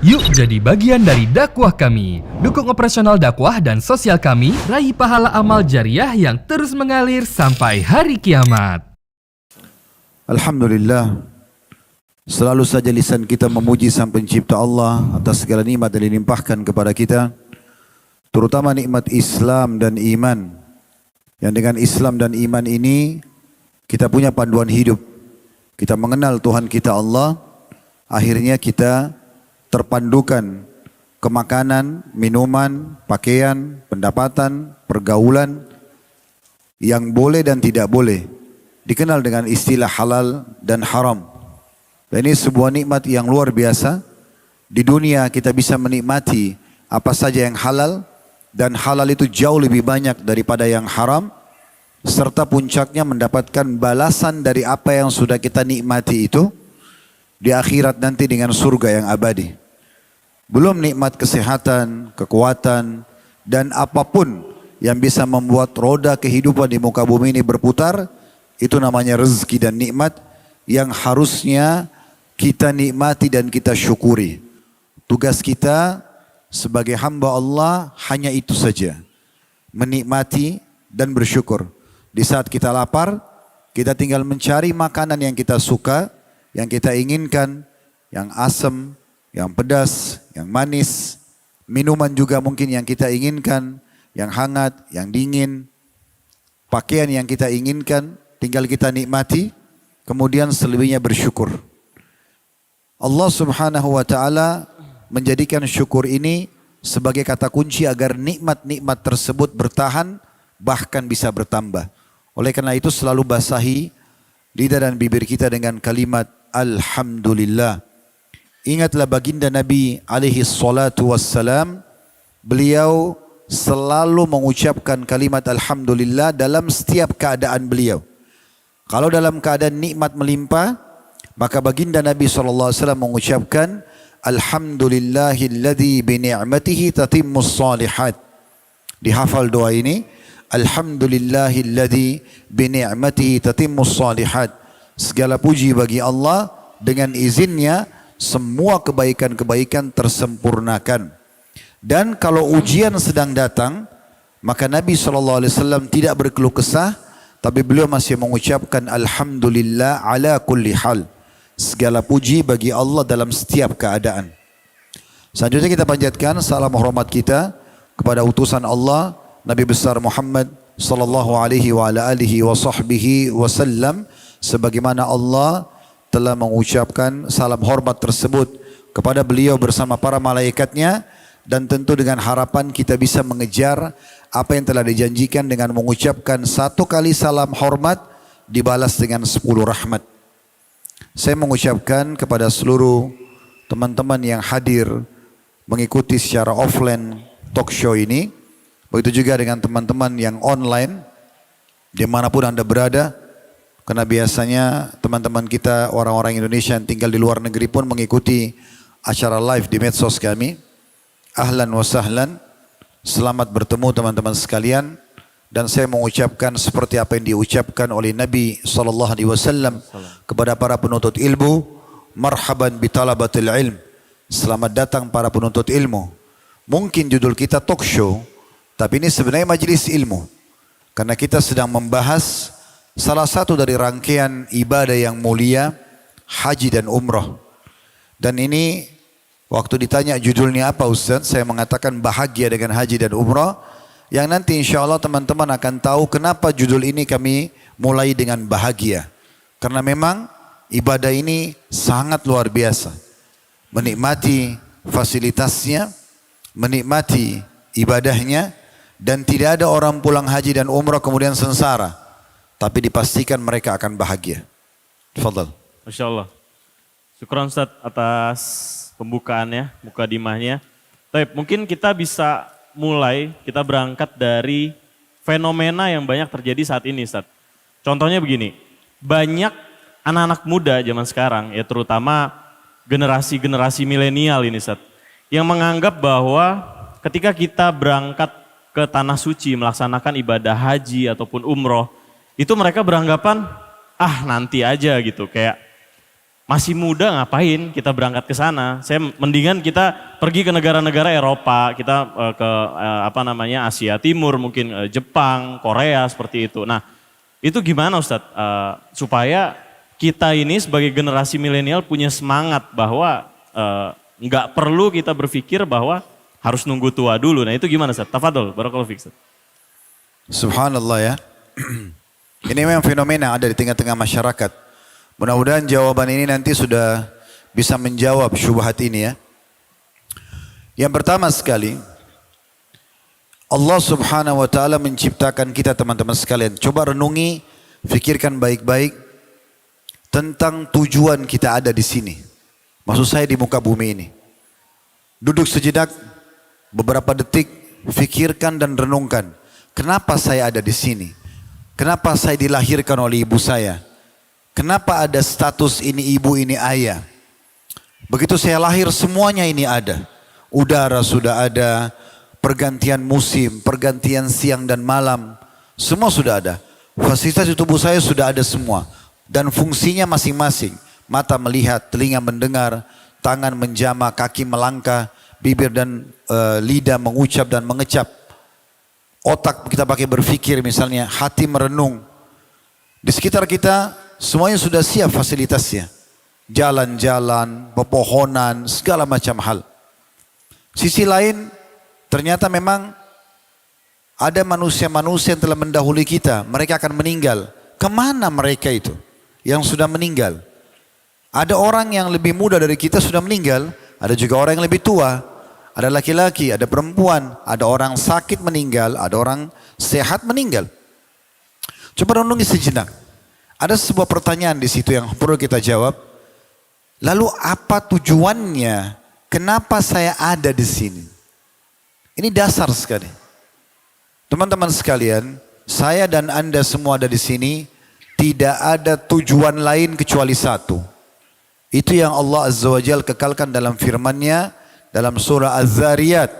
Yuk jadi bagian dari dakwah kami. Dukung operasional dakwah dan sosial kami, raih pahala amal jariah yang terus mengalir sampai hari kiamat. Alhamdulillah, selalu saja lisan kita memuji Sang Pencipta Allah atas segala nikmat yang dilimpahkan kepada kita, terutama nikmat Islam dan iman. Yang dengan Islam dan iman ini kita punya panduan hidup. Kita mengenal Tuhan kita Allah, akhirnya kita terpandukan ke makanan, minuman, pakaian, pendapatan, pergaulan yang boleh dan tidak boleh. Dikenal dengan istilah halal dan haram. Dan ini sebuah nikmat yang luar biasa. Di dunia kita bisa menikmati apa saja yang halal, dan halal itu jauh lebih banyak daripada yang haram. Serta puncaknya mendapatkan balasan dari apa yang sudah kita nikmati itu di akhirat nanti dengan surga yang abadi. Belum nikmat kesehatan, kekuatan, dan apapun yang bisa membuat roda kehidupan di muka bumi ini berputar, itu namanya rezeki dan nikmat yang harusnya kita nikmati dan kita syukuri. Tugas kita sebagai hamba Allah hanya itu saja, menikmati dan bersyukur. Di saat kita lapar, kita tinggal mencari makanan yang kita suka, yang kita inginkan, yang asam, yang pedas, yang manis, minuman juga mungkin yang kita inginkan, yang hangat, yang dingin, pakaian yang kita inginkan, tinggal kita nikmati, kemudian selebihnya bersyukur. Allah Subhanahu wa Ta'ala menjadikan syukur ini sebagai kata kunci agar nikmat-nikmat tersebut bertahan, bahkan bisa bertambah. Oleh karena itu selalu basahi lidah dan bibir kita dengan kalimat Alhamdulillah. Ingatlah baginda Nabi alaihi salatu wassalam, beliau selalu mengucapkan kalimat Alhamdulillah dalam setiap keadaan beliau. Kalau dalam keadaan nikmat melimpah, maka baginda Nabi SAW mengucapkan Alhamdulillahilladzi bini'matihi tatimmus salihat. Dihafal doa ini, Alhamdulillahilladzi bini'matihi tatimmus salihat. Segala puji bagi Allah, dengan izinnya semua kebaikan-kebaikan tersempurnakan. Dan kalau ujian sedang datang, maka Nabi SAW tidak berkeluh kesah, tapi beliau masih mengucapkan Alhamdulillah ala kulli hal. Segala puji bagi Allah dalam setiap keadaan. Selanjutnya kita panjatkan salam hormat kita kepada utusan Allah, Nabi besar Muhammad sallallahu alaihi wa ala alihi wa sahbihi wasallam, sebagaimana Allah telah mengucapkan salam hormat tersebut kepada beliau bersama para malaikatnya, dan tentu dengan harapan kita bisa mengejar apa yang telah dijanjikan dengan mengucapkan 1 kali salam hormat dibalas dengan 10 rahmat. Saya mengucapkan kepada seluruh teman-teman yang hadir mengikuti secara offline talk show ini, begitu juga dengan teman-teman yang online dimanapun Anda berada. Karena biasanya teman-teman kita orang-orang Indonesia yang tinggal di luar negeri pun mengikuti acara live di medsos kami. Ahlan wa sahlan, selamat bertemu teman-teman sekalian. Dan saya mengucapkan seperti apa yang diucapkan oleh Nabi SAW kepada para penuntut ilmu, marhaban bitalabatil ilm, selamat datang para penuntut ilmu. Mungkin judul kita talk show, tapi ini sebenarnya majelis ilmu, karena kita sedang membahas salah satu dari rangkaian ibadah yang mulia, haji dan umrah. Dan ini waktu ditanya judulnya apa Ustaz, saya mengatakan bahagia dengan haji dan umrah. Yang nanti insya Allah teman-teman akan tahu kenapa judul ini kami mulai dengan bahagia. Karena memang ibadah ini sangat luar biasa. Menikmati fasilitasnya, menikmati ibadahnya, dan tidak ada orang pulang haji dan umrah kemudian sengsara. Tapi dipastikan mereka akan bahagia. Tafadhal. Masya Allah. Syukran Ustaz atas pembukaannya, mukadimahnya. Baik, mungkin kita bisa mulai, kita berangkat dari fenomena yang banyak terjadi saat ini Ustaz. Contohnya begini, banyak anak-anak muda zaman sekarang, ya terutama generasi-generasi milenial ini Ustaz, yang menganggap bahwa ketika kita berangkat ke Tanah Suci melaksanakan ibadah haji ataupun umroh, itu mereka beranggapan, ah nanti aja gitu, kayak masih muda ngapain kita berangkat ke sana? Saya mendingan kita pergi ke negara-negara Eropa, kita ke Asia Timur, mungkin Jepang, Korea seperti itu. Nah, itu gimana Ustadz? Supaya kita ini sebagai generasi milenial punya semangat bahwa nggak perlu kita berpikir bahwa harus nunggu tua dulu. Nah, itu gimana Ustadz? Tafadhol, barakallahu fiik Ustadz. Subhanallah ya. Ini memang fenomena ada di tengah-tengah masyarakat. Mudah-mudahan jawaban ini nanti sudah bisa menjawab syubhat ini ya. Yang pertama sekali, Allah Subhanahu wa taala menciptakan kita teman-teman sekalian. Coba renungi, fikirkan baik-baik tentang tujuan kita ada di sini. Maksud saya di muka bumi ini. Duduk sejenak beberapa detik, fikirkan dan renungkan. Kenapa saya ada di sini? Kenapa saya dilahirkan oleh ibu saya? Kenapa ada status ini ibu, ini ayah? Begitu saya lahir semuanya ini ada. Udara sudah ada, pergantian musim, pergantian siang dan malam. Semua sudah ada. Fasilitas di tubuh saya sudah ada semua. Dan fungsinya masing-masing. Mata melihat, telinga mendengar, tangan menjama, kaki melangkah, bibir dan lidah mengucap dan mengecap. Otak kita pakai berpikir misalnya, hati merenung. Di sekitar kita semuanya sudah siap fasilitasnya. Jalan-jalan, pepohonan, segala macam hal. Sisi lain, ternyata memang ada manusia-manusia yang telah mendahului kita. Mereka akan meninggal. Kemana mereka itu yang sudah meninggal? Ada orang yang lebih muda dari kita sudah meninggal. Ada juga orang yang lebih tua. Ada laki-laki, ada perempuan. Ada orang sakit meninggal, ada orang sehat meninggal. Coba renungi sejenak. Ada sebuah pertanyaan di situ yang perlu kita jawab. Lalu apa tujuannya? Kenapa saya ada di sini? Ini dasar sekali. Teman-teman sekalian, saya dan Anda semua ada di sini tidak ada tujuan lain kecuali satu. Itu yang Allah Azza wa Jalla kekalkan dalam firman-Nya dalam surah Az-Zariyat,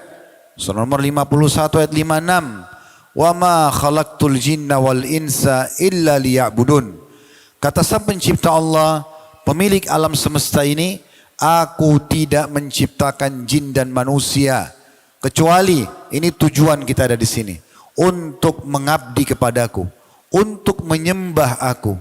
surah nomor 51 ayat 56. Wa ma khalaqtul jinna wal insa illa liya'budun. Kata sang pencipta Allah, pemilik alam semesta ini, aku tidak menciptakan jin dan manusia kecuali ini tujuan kita ada di sini, untuk mengabdi kepadaku, untuk menyembah aku.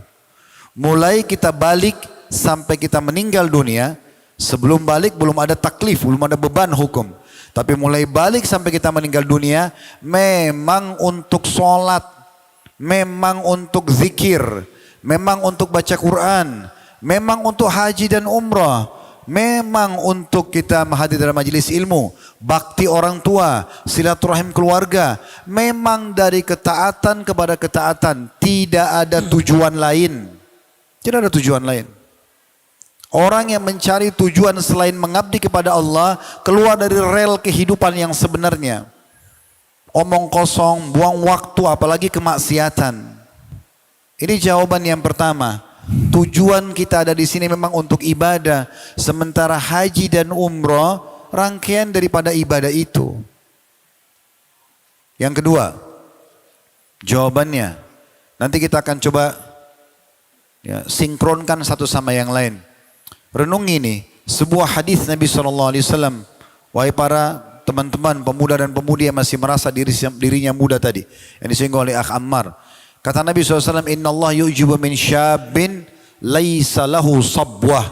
Mulai kita balik sampai kita meninggal dunia, sebelum balik belum ada taklif, belum ada beban hukum. Tapi mulai balik sampai kita meninggal dunia, memang untuk sholat, memang untuk zikir, memang untuk baca Quran, memang untuk haji dan umrah, memang untuk kita menghadiri dalam majelis ilmu, bakti orang tua, silaturahim keluarga, memang dari ketaatan kepada ketaatan, tidak ada tujuan lain. Tidak ada tujuan lain. Orang yang mencari tujuan selain mengabdi kepada Allah, keluar dari rel kehidupan yang sebenarnya. Omong kosong, buang waktu, apalagi kemaksiatan. Ini jawaban yang pertama. Tujuan kita ada di sini memang untuk ibadah. Sementara haji dan umrah rangkaian daripada ibadah itu. Yang kedua, jawabannya nanti kita akan coba ya, sinkronkan satu sama yang lain. Renungi ini sebuah hadis Nabi SAW. Wahai para teman-teman pemuda dan pemudi yang masih merasa dirinya muda tadi, yang disinggung oleh Akh Ammar. Kata Nabi SAW, Inna Allah yu'jibu min syabin laisa lahu sabwah.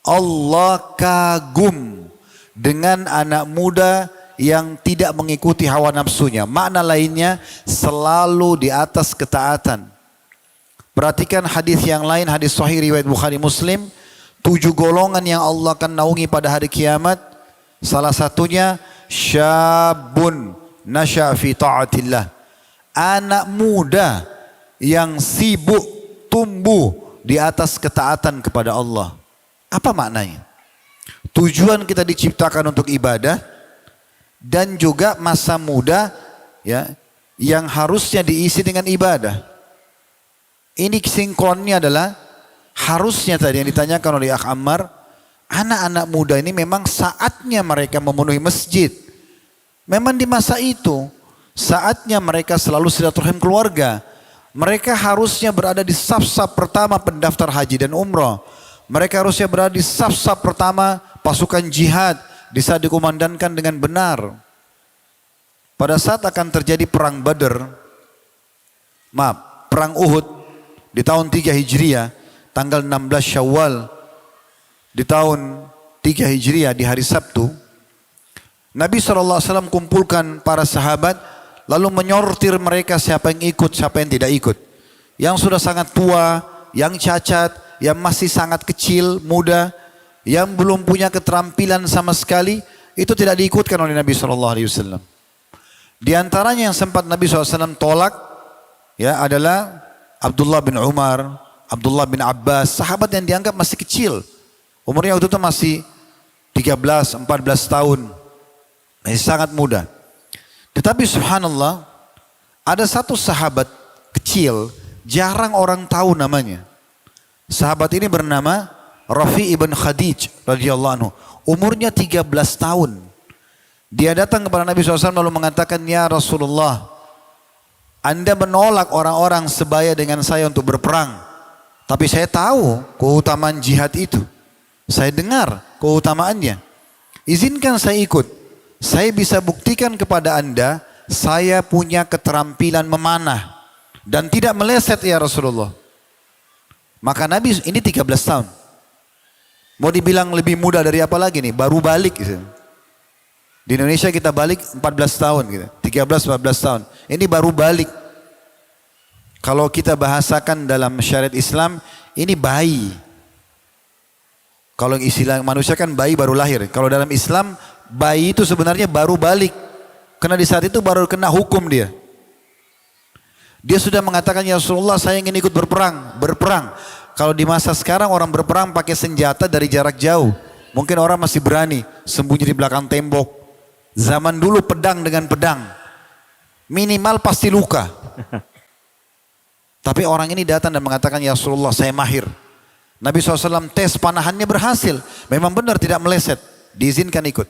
Allah kagum dengan anak muda yang tidak mengikuti hawa nafsunya. Makna lainnya selalu di atas ketaatan. Perhatikan hadis yang lain, hadis sahih riwayat Bukhari Muslim. 7 golongan yang Allah akan naungi pada hari kiamat. Salah satunya syabun nasya fi ta'atillah. Anak muda yang sibuk tumbuh di atas ketaatan kepada Allah. Apa maknanya? Tujuan kita diciptakan untuk ibadah dan juga masa muda ya yang harusnya diisi dengan ibadah. Ini sinkronnya adalah harusnya tadi yang ditanyakan oleh Akh Ammar, anak-anak muda ini memang saatnya mereka memenuhi masjid. Memang di masa itu saatnya mereka selalu silaturahim keluarga. Mereka harusnya berada di saf-saf pertama pendaftar haji dan umrah. Mereka harusnya berada di saf-saf pertama pasukan jihad di saat dikumandangkan dengan benar. Pada saat akan terjadi perang perang Uhud di tahun 3 Hijriah, tanggal 16 Syawal di tahun 3 Hijriah di hari Sabtu, Nabi SAW kumpulkan para sahabat lalu menyortir mereka siapa yang ikut, siapa yang tidak ikut. Yang sudah sangat tua, yang cacat, yang masih sangat kecil, muda, yang belum punya keterampilan sama sekali, itu tidak diikutkan oleh Nabi SAW. Di antaranya yang sempat Nabi SAW tolak ya adalah Abdullah bin Umar, Abdullah bin Abbas, sahabat yang dianggap masih kecil. Umurnya waktu itu masih 13, 14 tahun. Masih sangat muda. Tetapi subhanallah, ada satu sahabat kecil, jarang orang tahu namanya. Sahabat ini bernama Rafi ibn Khadij radhiyallahu anhu. Umurnya 13 tahun. Dia datang kepada Nabi SAW lalu mengatakan, "Ya Rasulullah, Anda menolak orang-orang sebaya dengan saya untuk berperang. Tapi saya tahu keutamaan jihad itu. Saya dengar keutamaannya. Izinkan saya ikut. Saya bisa buktikan kepada Anda, saya punya keterampilan memanah. Dan tidak meleset ya Rasulullah." Maka Nabi ini 13 tahun. Mau dibilang lebih muda dari apa lagi nih? Baru balik gitu. Di Indonesia kita balik 14 tahun gitu. 13-14 tahun. Ini baru balik. Kalau kita bahasakan dalam syariat Islam, ini bayi. Kalau istilah manusia kan bayi baru lahir. Kalau dalam Islam, bayi itu sebenarnya baru balik. Karena di saat itu baru kena hukum dia. Dia sudah mengatakan, "Ya Rasulullah, saya ingin ikut berperang." Berperang. Kalau di masa sekarang orang berperang pakai senjata dari jarak jauh. Mungkin orang masih berani sembunyi di belakang tembok. Zaman dulu pedang dengan pedang. Minimal pasti luka. Tapi orang ini datang dan mengatakan, "Ya Rasulullah, saya mahir." Nabi SAW tes panahannya berhasil. Memang benar tidak meleset. Diizinkan ikut.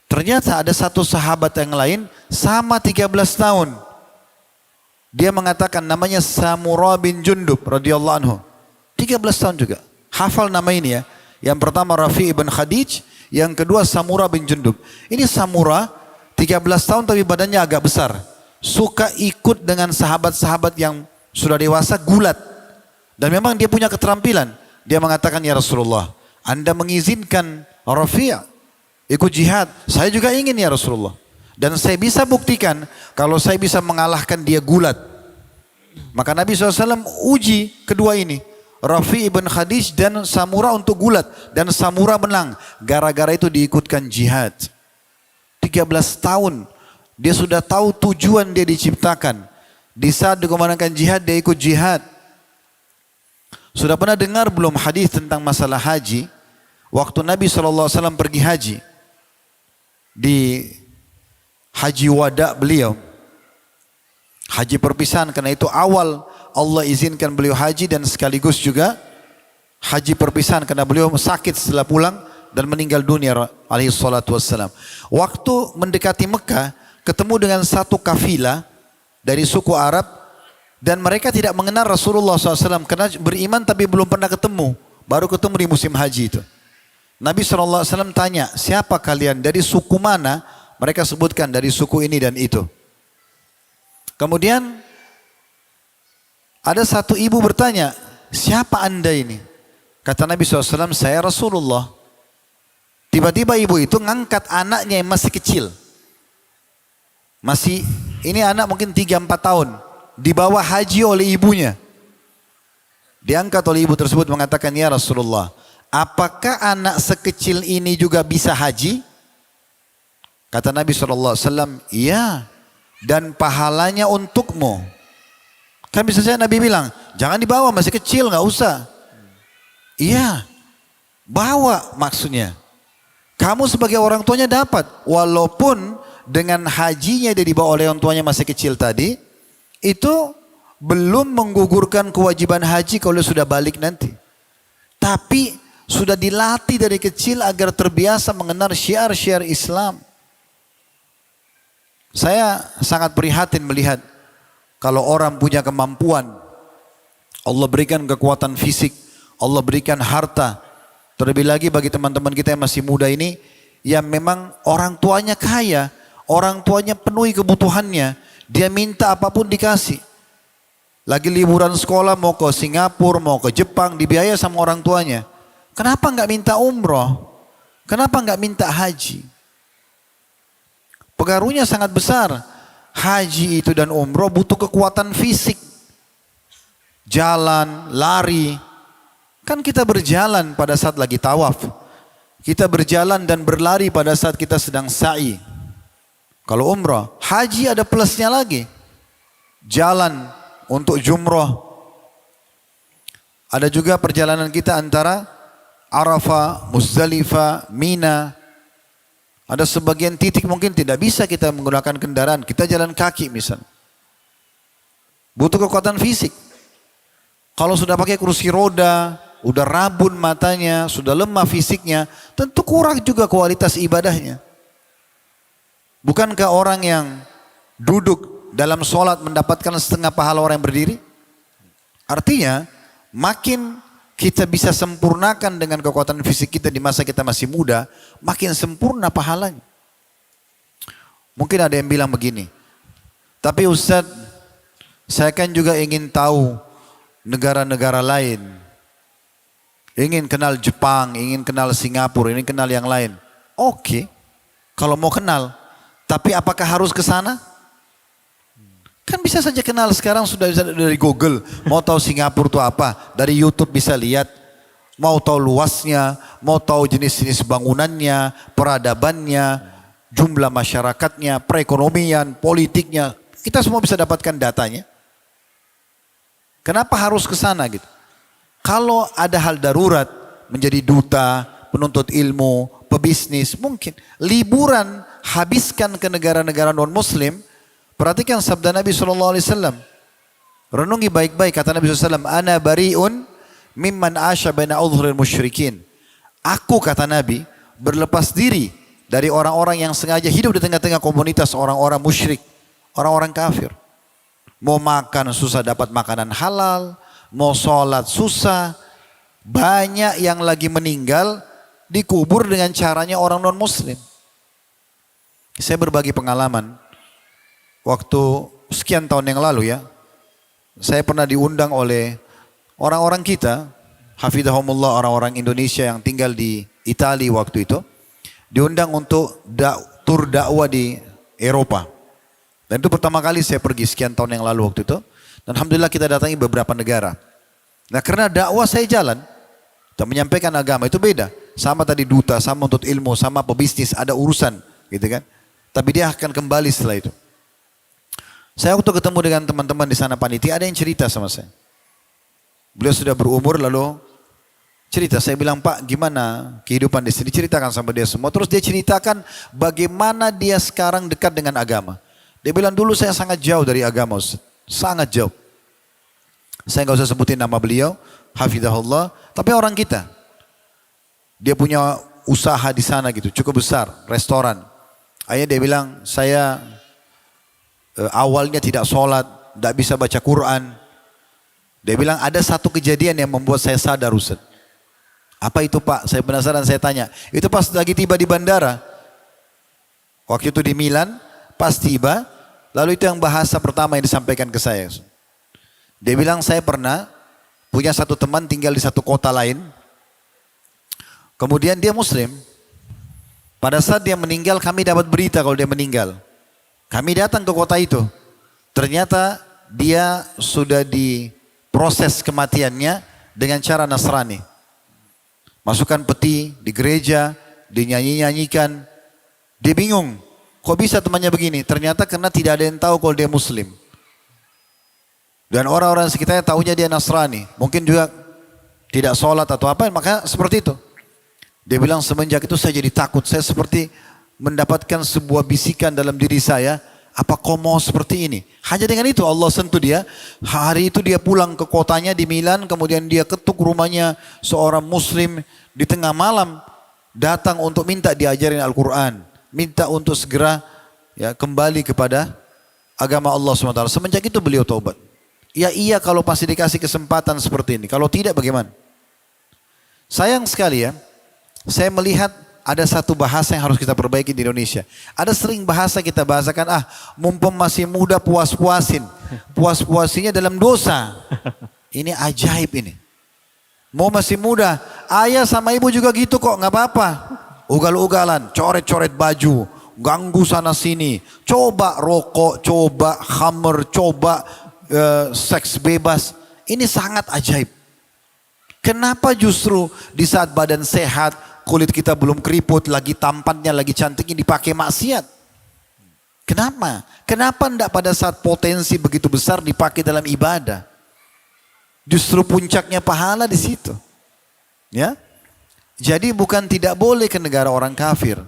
Ternyata ada satu sahabat yang lain sama 13 tahun. Dia mengatakan namanya Samurah bin Jundub radhiyallahu anhu. 13 tahun juga. Hafal nama ini ya. Yang pertama Rafi ibn Khadij, yang kedua Samurah bin Jundub. Ini Samurah 13 tahun tapi badannya agak besar. Suka ikut dengan sahabat-sahabat yang sudah dewasa, gulat. Dan memang dia punya keterampilan. Dia mengatakan, "Ya Rasulullah, Anda mengizinkan Rafi' ikut jihad. Saya juga ingin ya Rasulullah. Dan saya bisa buktikan kalau saya bisa mengalahkan dia gulat." Maka Nabi SAW uji kedua ini. Rafi ibn Khadij dan Samurah untuk gulat. Dan Samurah menang. Gara-gara itu diikutkan jihad. 13 tahun. Dia sudah tahu tujuan dia diciptakan. Di saat dikumandangkan jihad, dia ikut jihad. Sudah pernah dengar belum hadis tentang masalah haji? Waktu Nabi SAW pergi haji. Di haji wada beliau. Haji perpisahan, karena itu awal Allah izinkan beliau haji dan sekaligus juga haji perpisahan karena beliau sakit setelah pulang dan meninggal dunia alaihi salatu wassalam. Waktu mendekati Mekah ketemu dengan satu kafilah dari suku Arab dan mereka tidak mengenal Rasulullah SAW karena beriman tapi belum pernah ketemu. Baru ketemu di musim haji itu. Nabi SAW tanya, "Siapa kalian? Dari suku mana?" Mereka sebutkan dari suku ini dan itu. Kemudian ada satu ibu bertanya, "Siapa Anda ini?" Kata Nabi SAW, "Saya Rasulullah." Tiba-tiba ibu itu ngangkat anaknya yang masih kecil. Ini anak mungkin 3-4 tahun. Dibawa haji oleh ibunya. Diangkat oleh ibu tersebut mengatakan, "Ya Rasulullah, apakah anak sekecil ini juga bisa haji?" Kata Nabi SAW, "Iya, dan pahalanya untukmu." Kan bisa saja Nabi bilang, "Jangan dibawa, masih kecil, nggak usah." Iya, bawa maksudnya. Kamu sebagai orang tuanya dapat. Walaupun dengan hajinya dia dibawa oleh orang tuanya masih kecil tadi, itu belum menggugurkan kewajiban haji kalau sudah balik nanti. Tapi sudah dilatih dari kecil agar terbiasa mengenal syiar-syiar Islam. Saya sangat prihatin melihat kalau orang punya kemampuan, Allah berikan kekuatan fisik, Allah berikan harta. Terlebih lagi bagi teman-teman kita yang masih muda ini, yang memang orang tuanya kaya, orang tuanya penuhi kebutuhannya, dia minta apapun dikasih. Lagi liburan sekolah mau ke Singapura, mau ke Jepang, dibiayai sama orang tuanya. Kenapa nggak minta umroh? Kenapa nggak minta haji? Pengaruhnya sangat besar. Haji itu dan umroh butuh kekuatan fisik. Jalan, lari. Kan kita berjalan pada saat lagi tawaf. Kita berjalan dan berlari pada saat kita sedang sa'i. Kalau umrah, haji ada plusnya lagi. Jalan untuk jumroh. Ada juga perjalanan kita antara Arafah, Muzdalifah, Mina. Ada sebagian titik mungkin tidak bisa kita menggunakan kendaraan. Kita jalan kaki misalnya. Butuh kekuatan fisik. Kalau sudah pakai kursi roda, udah rabun matanya, sudah lemah fisiknya, tentu kurang juga kualitas ibadahnya. Bukankah orang yang duduk dalam sholat mendapatkan setengah pahala orang yang berdiri? Artinya, makin kita bisa sempurnakan dengan kekuatan fisik kita di masa kita masih muda, makin sempurna pahalanya. Mungkin ada yang bilang begini, tapi Ustadz, saya kan juga ingin tahu negara-negara lain. Ingin kenal Jepang, ingin kenal Singapura, ingin kenal yang lain. Oke, kalau mau kenal. Tapi apakah harus ke sana? Kan bisa saja kenal sekarang sudah bisa dari Google. Mau tahu Singapura itu apa? Dari YouTube bisa lihat. Mau tahu luasnya, mau tahu jenis-jenis bangunannya, peradabannya, jumlah masyarakatnya, perekonomian, politiknya. Kita semua bisa dapatkan datanya. Kenapa harus ke sana gitu? Kalau ada hal darurat, menjadi duta, penuntut ilmu, pebisnis, mungkin. Liburan, habiskan ke negara-negara non-muslim. Perhatikan sabda Nabi SAW. Renungi baik-baik, kata Nabi SAW. Ana bari'un mimman asya baina udhuril musyrikin. Aku, kata Nabi, berlepas diri dari orang-orang yang sengaja hidup di tengah-tengah komunitas orang-orang musyrik. Orang-orang kafir. Mau makan susah dapat makanan halal. Mau sholat susah. Banyak yang lagi meninggal dikubur dengan caranya orang non muslim. Saya berbagi pengalaman. Waktu sekian tahun yang lalu ya. Saya pernah diundang oleh orang-orang kita. Hafidhahumullah, orang-orang Indonesia yang tinggal di Italia waktu itu. Diundang untuk tur dakwah di Eropa. Dan itu pertama kali saya pergi sekian tahun yang lalu waktu itu. Dan alhamdulillah kita datangi beberapa negara. Nah karena dakwah saya jalan. Kita menyampaikan agama itu beda. Sama tadi duta, sama untuk ilmu, sama pebisnis, ada urusan gitu kan. Tapi dia akan kembali setelah itu. Saya waktu ketemu dengan teman-teman di sana panitia, ada yang cerita sama saya. Beliau sudah berumur lalu cerita. Saya bilang, Pak gimana kehidupan di sini? Ceritakan sama dia semua. Terus dia ceritakan bagaimana dia sekarang dekat dengan agama. Dia bilang dulu saya sangat jauh dari agama, Ustaz. Sangat jauh. Saya nggak usah sebutin nama beliau, hafizahullah, tapi orang kita. Dia punya usaha di sana gitu, cukup besar, restoran. Akhirnya dia bilang, saya awalnya tidak sholat, tidak bisa baca Quran. Dia bilang ada satu kejadian yang membuat saya sadar, Ustaz. Apa itu Pak? Saya penasaran, saya tanya. Itu pas lagi tiba di bandara. Waktu itu di Milan, pas tiba, lalu itu yang bahasa pertama yang disampaikan ke saya. Dia bilang saya pernah punya satu teman tinggal di satu kota lain. Kemudian dia muslim. Pada saat dia meninggal kami dapat berita kalau dia meninggal. Kami datang ke kota itu. Ternyata dia sudah diproses kematiannya dengan cara Nasrani. Masukkan peti di gereja, dinyanyi-nyanyikan. Dia bingung. Kok bisa temannya begini? Ternyata karena tidak ada yang tahu kalau dia muslim. Dan orang-orang sekitarnya tahunya dia Nasrani. Mungkin juga tidak sholat atau apa, maka seperti itu. Dia bilang semenjak itu saya jadi takut. Saya seperti mendapatkan sebuah bisikan dalam diri saya. Apa kau mau seperti ini? Hanya dengan itu Allah sentuh dia. Hari itu dia pulang ke kotanya di Milan. Kemudian dia ketuk rumahnya seorang muslim di tengah malam. Datang untuk minta diajarin Al-Quran. Minta untuk segera ya, kembali kepada agama Allah SWT. Semenjak itu beliau taubat. Ya iya kalau pasti dikasih kesempatan seperti ini. Kalau tidak bagaimana? Sayang sekali ya, saya melihat ada satu bahasa yang harus kita perbaiki di Indonesia. Ada sering bahasa kita bahasakan, mumpung masih muda puas-puasin. Puas-puasinya dalam dosa. Ini ajaib ini. Mau masih muda, ayah sama ibu juga gitu kok, nggak apa-apa. Ugal-ugalan, coret-coret baju, ganggu sana sini. Coba rokok, coba khamr, coba seks bebas. Ini sangat ajaib. Kenapa justru di saat badan sehat, kulit kita belum keriput, lagi tampannya, lagi cantiknya dipakai maksiat? Kenapa? Kenapa enggak pada saat potensi begitu besar dipakai dalam ibadah? Justru puncaknya pahala di situ. Ya. Jadi bukan tidak boleh ke negara orang kafir,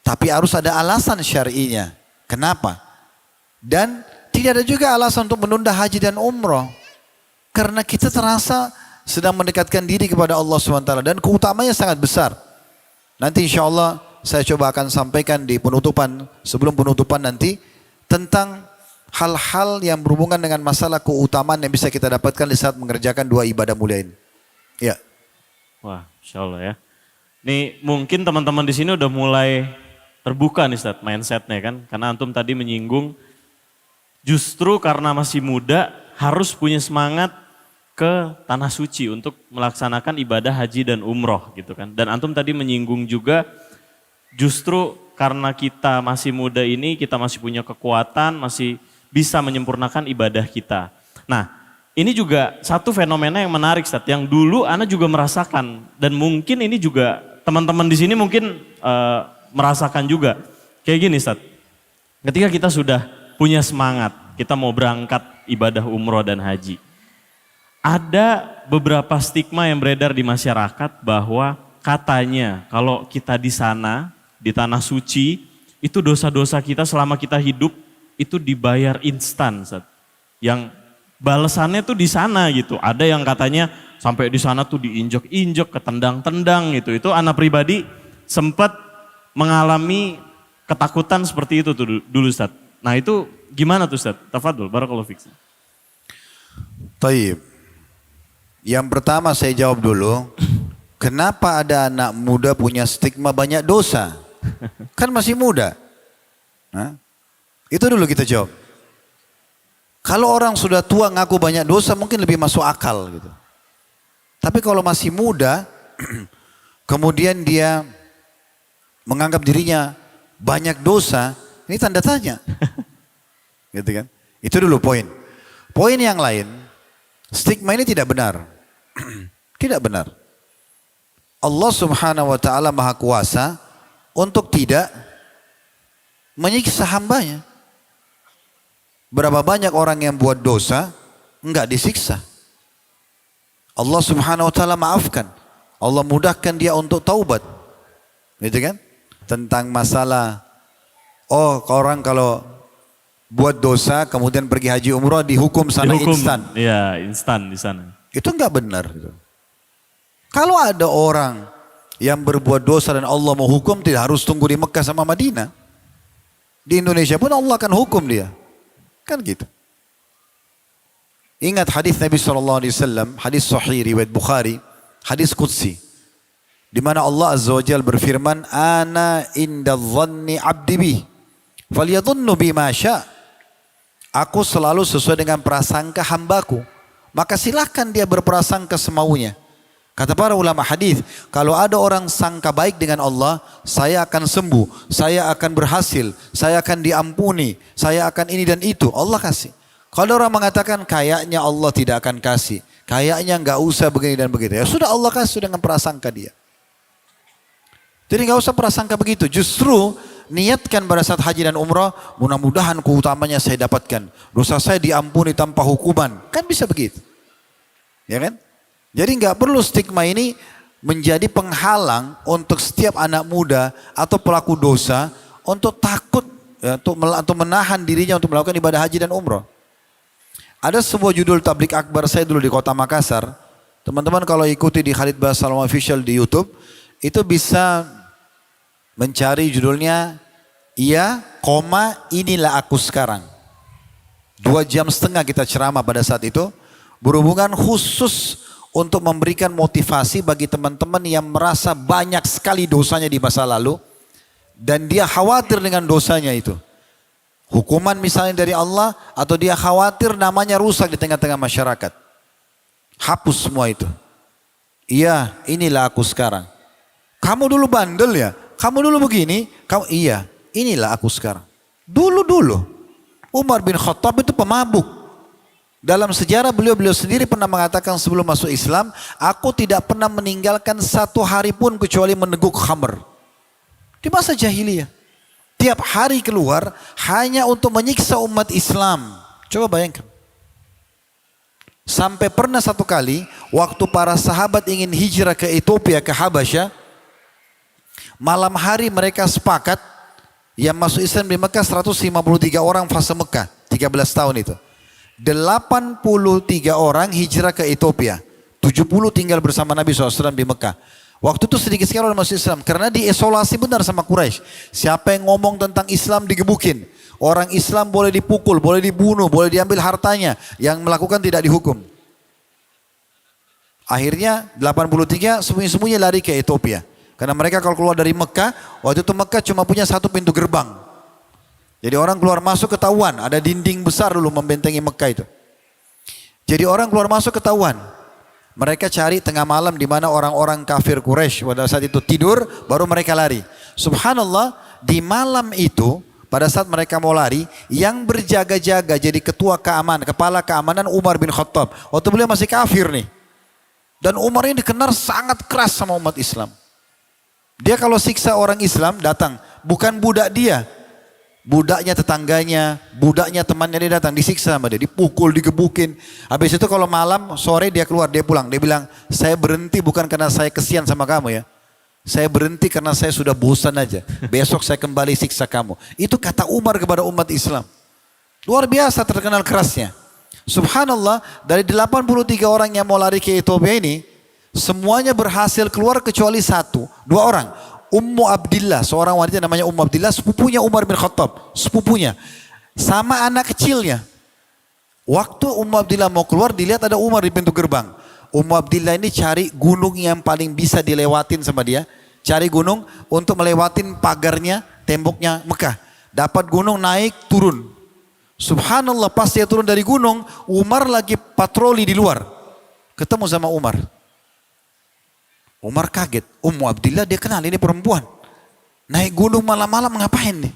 tapi harus ada alasan syar'inya. Kenapa? Dan tidak ada juga alasan untuk menunda haji dan umroh. Karena kita terasa sedang mendekatkan diri kepada Allah SWT dan keutamanya sangat besar. Nanti insya Allah saya coba akan sampaikan di penutupan, sebelum penutupan nanti, tentang hal-hal yang berhubungan dengan masalah keutamaan yang bisa kita dapatkan di saat mengerjakan dua ibadah mulia ini. Ya. Wah, insya Allah ya. Nih mungkin teman-teman di sini udah mulai terbuka nih Ustaz, mindsetnya kan. Karena antum tadi menyinggung justru karena masih muda harus punya semangat ke tanah suci untuk melaksanakan ibadah haji dan umroh gitu kan. Dan antum tadi menyinggung juga justru karena kita masih muda ini kita masih punya kekuatan, masih bisa menyempurnakan ibadah kita. Nah ini juga satu fenomena yang menarik Ustaz, yang dulu Ana juga merasakan dan mungkin ini juga teman-teman di sini mungkin merasakan juga. Kayak gini Ustaz, ketika kita sudah punya semangat, kita mau berangkat ibadah umroh dan haji. Ada beberapa stigma yang beredar di masyarakat bahwa katanya kalau kita di sana, di tanah suci, itu dosa-dosa kita selama kita hidup itu dibayar instan. Yang balasannya tuh di sana gitu. Ada yang katanya sampai di sana tuh diinjek-injek, ketendang-tendang gitu. Itu anak pribadi sempat mengalami ketakutan seperti itu tuh dulu Ustaz. Nah itu gimana tuh Ustaz? Tafadhol, barakallahu fiik. Taib. Yang pertama saya jawab dulu, kenapa ada anak muda punya stigma banyak dosa? Kan masih muda. Nah, itu dulu kita jawab. Kalau orang sudah tua ngaku banyak dosa mungkin lebih masuk akal gitu. Tapi kalau masih muda, kemudian dia menganggap dirinya banyak dosa, ini tanda tanya. Gitu kan? Itu dulu poin. Poin yang lain, stigma ini tidak benar. Tidak benar. Allah Subhanahu wa taala Maha Kuasa untuk tidak menyiksa hambanya. Berapa banyak orang yang buat dosa enggak disiksa. Allah Subhanahu wa taala maafkan. Allah mudahkan dia untuk taubat. Gitu kan? Tentang masalah orang kalau buat dosa kemudian pergi haji umrah dihukum sana instan. Iya, instan di sana. Itu enggak benar. Kalau ada orang yang berbuat dosa dan Allah mau hukum, tidak harus tunggu di Mekah sama Madinah. Di Indonesia pun Allah akan hukum dia. Kan gitu. Ingat hadis Nabi SAW, hadis sahih riwayat Bukhari, hadis Qudsi. Di mana Allah Azza wa Jalla berfirman, "Ana inda dhanni 'abdi bi, falyadhunnu bima sya'." Aku selalu sesuai dengan prasangka hambaku. Maka silahkan dia berprasangka semaunya. Kata para ulama hadis, kalau ada orang sangka baik dengan Allah, saya akan sembuh, saya akan berhasil, saya akan diampuni, saya akan ini dan itu, Allah kasih. Kalau orang mengatakan kayaknya Allah tidak akan kasih, kayaknya nggak usah begini dan begitu, ya sudah Allah kasih dengan prasangka dia. Jadi nggak usah prasangka begitu, justru niatkan pada saat haji dan umrah, mudah-mudahan keutamanya saya dapatkan. Dosa saya diampuni tanpa hukuman. Kan bisa begitu. Ya kan? Jadi nggak perlu stigma ini menjadi penghalang untuk setiap anak muda atau pelaku dosa untuk takut ya, untuk menahan dirinya untuk melakukan ibadah haji dan umrah. Ada sebuah judul tablik akbar saya dulu di kota Makassar. Teman-teman kalau ikuti di Khalid Basalam Official di YouTube, itu bisa mencari judulnya "Iya, inilah aku sekarang". 2,5 jam kita ceramah pada saat itu, berhubungan khusus untuk memberikan motivasi bagi teman-teman yang merasa banyak sekali dosanya di masa lalu dan dia khawatir dengan dosanya itu. Hukuman misalnya dari Allah atau dia khawatir namanya rusak di tengah-tengah masyarakat. Hapus semua itu. Iya, inilah aku sekarang. Kamu dulu bandel ya? Kamu dulu begini? Iya, inilah aku sekarang. Dulu. Umar bin Khattab itu pemabuk. Dalam sejarah beliau sendiri pernah mengatakan sebelum masuk Islam, aku tidak pernah meninggalkan satu hari pun kecuali meneguk khamr. Di masa jahiliyah. Tiap hari keluar hanya untuk menyiksa umat Islam. Coba bayangkan. Sampai pernah satu kali waktu para sahabat ingin hijrah ke Ethiopia, ke Habasyah. Malam hari mereka sepakat yang masuk Islam di Mekah 153 orang fase Mekah. 13 tahun itu. 83 orang hijrah ke Ethiopia. 70 tinggal bersama Nabi SAW di Mekah. Waktu itu sedikit sekali orang masuk Islam. Karena diisolasi benar sama Quraisy. Siapa yang ngomong tentang Islam digebukin. Orang Islam boleh dipukul, boleh dibunuh, boleh diambil hartanya. Yang melakukan tidak dihukum. Akhirnya 83 sembunyi-sembunyi lari ke Ethiopia. Karena mereka kalau keluar dari Mekah, waktu itu Mekah cuma punya satu pintu gerbang. Jadi orang keluar masuk ketahuan. Ada dinding besar dulu membentengi Mekah itu. Jadi orang keluar masuk ketahuan. Mereka cari tengah malam di mana orang-orang kafir Quraisy pada saat itu tidur, baru mereka lari. Subhanallah, di malam itu pada saat mereka mau lari, yang berjaga-jaga jadi kepala keamanan Umar bin Khattab. Waktu beliau masih kafir nih. Dan Umar ini dikenal sangat keras sama umat Islam. Dia kalau siksa orang Islam datang, bukan budak dia. Budaknya tetangganya, budaknya temannya dia datang, disiksa sama dia, dipukul, digebukin. Habis itu kalau malam, sore dia keluar, dia pulang. Dia bilang, saya berhenti bukan karena saya kesian sama kamu ya. Saya berhenti karena saya sudah bosan aja. Besok saya kembali siksa kamu. Itu kata Umar kepada umat Islam. Luar biasa terkenal kerasnya. Subhanallah, dari 83 orang yang mau lari ke Ethiopia ini, semuanya berhasil keluar kecuali dua orang. Ummu Abdillah, seorang wanita namanya Ummu Abdillah, sepupunya Umar bin Khattab, sepupunya. Sama anak kecilnya. Waktu Ummu Abdillah mau keluar, dilihat ada Umar di pintu gerbang. Ummu Abdillah ini cari gunung yang paling bisa dilewatin sama dia. Cari gunung untuk melewatin pagarnya, temboknya Mekah. Dapat gunung, naik, turun. Subhanallah, pas dia turun dari gunung, Umar lagi patroli di luar. Ketemu sama Umar. Umar kaget. Ummu Abdillah dia kenal, ini perempuan. Naik gunung malam-malam ngapain nih?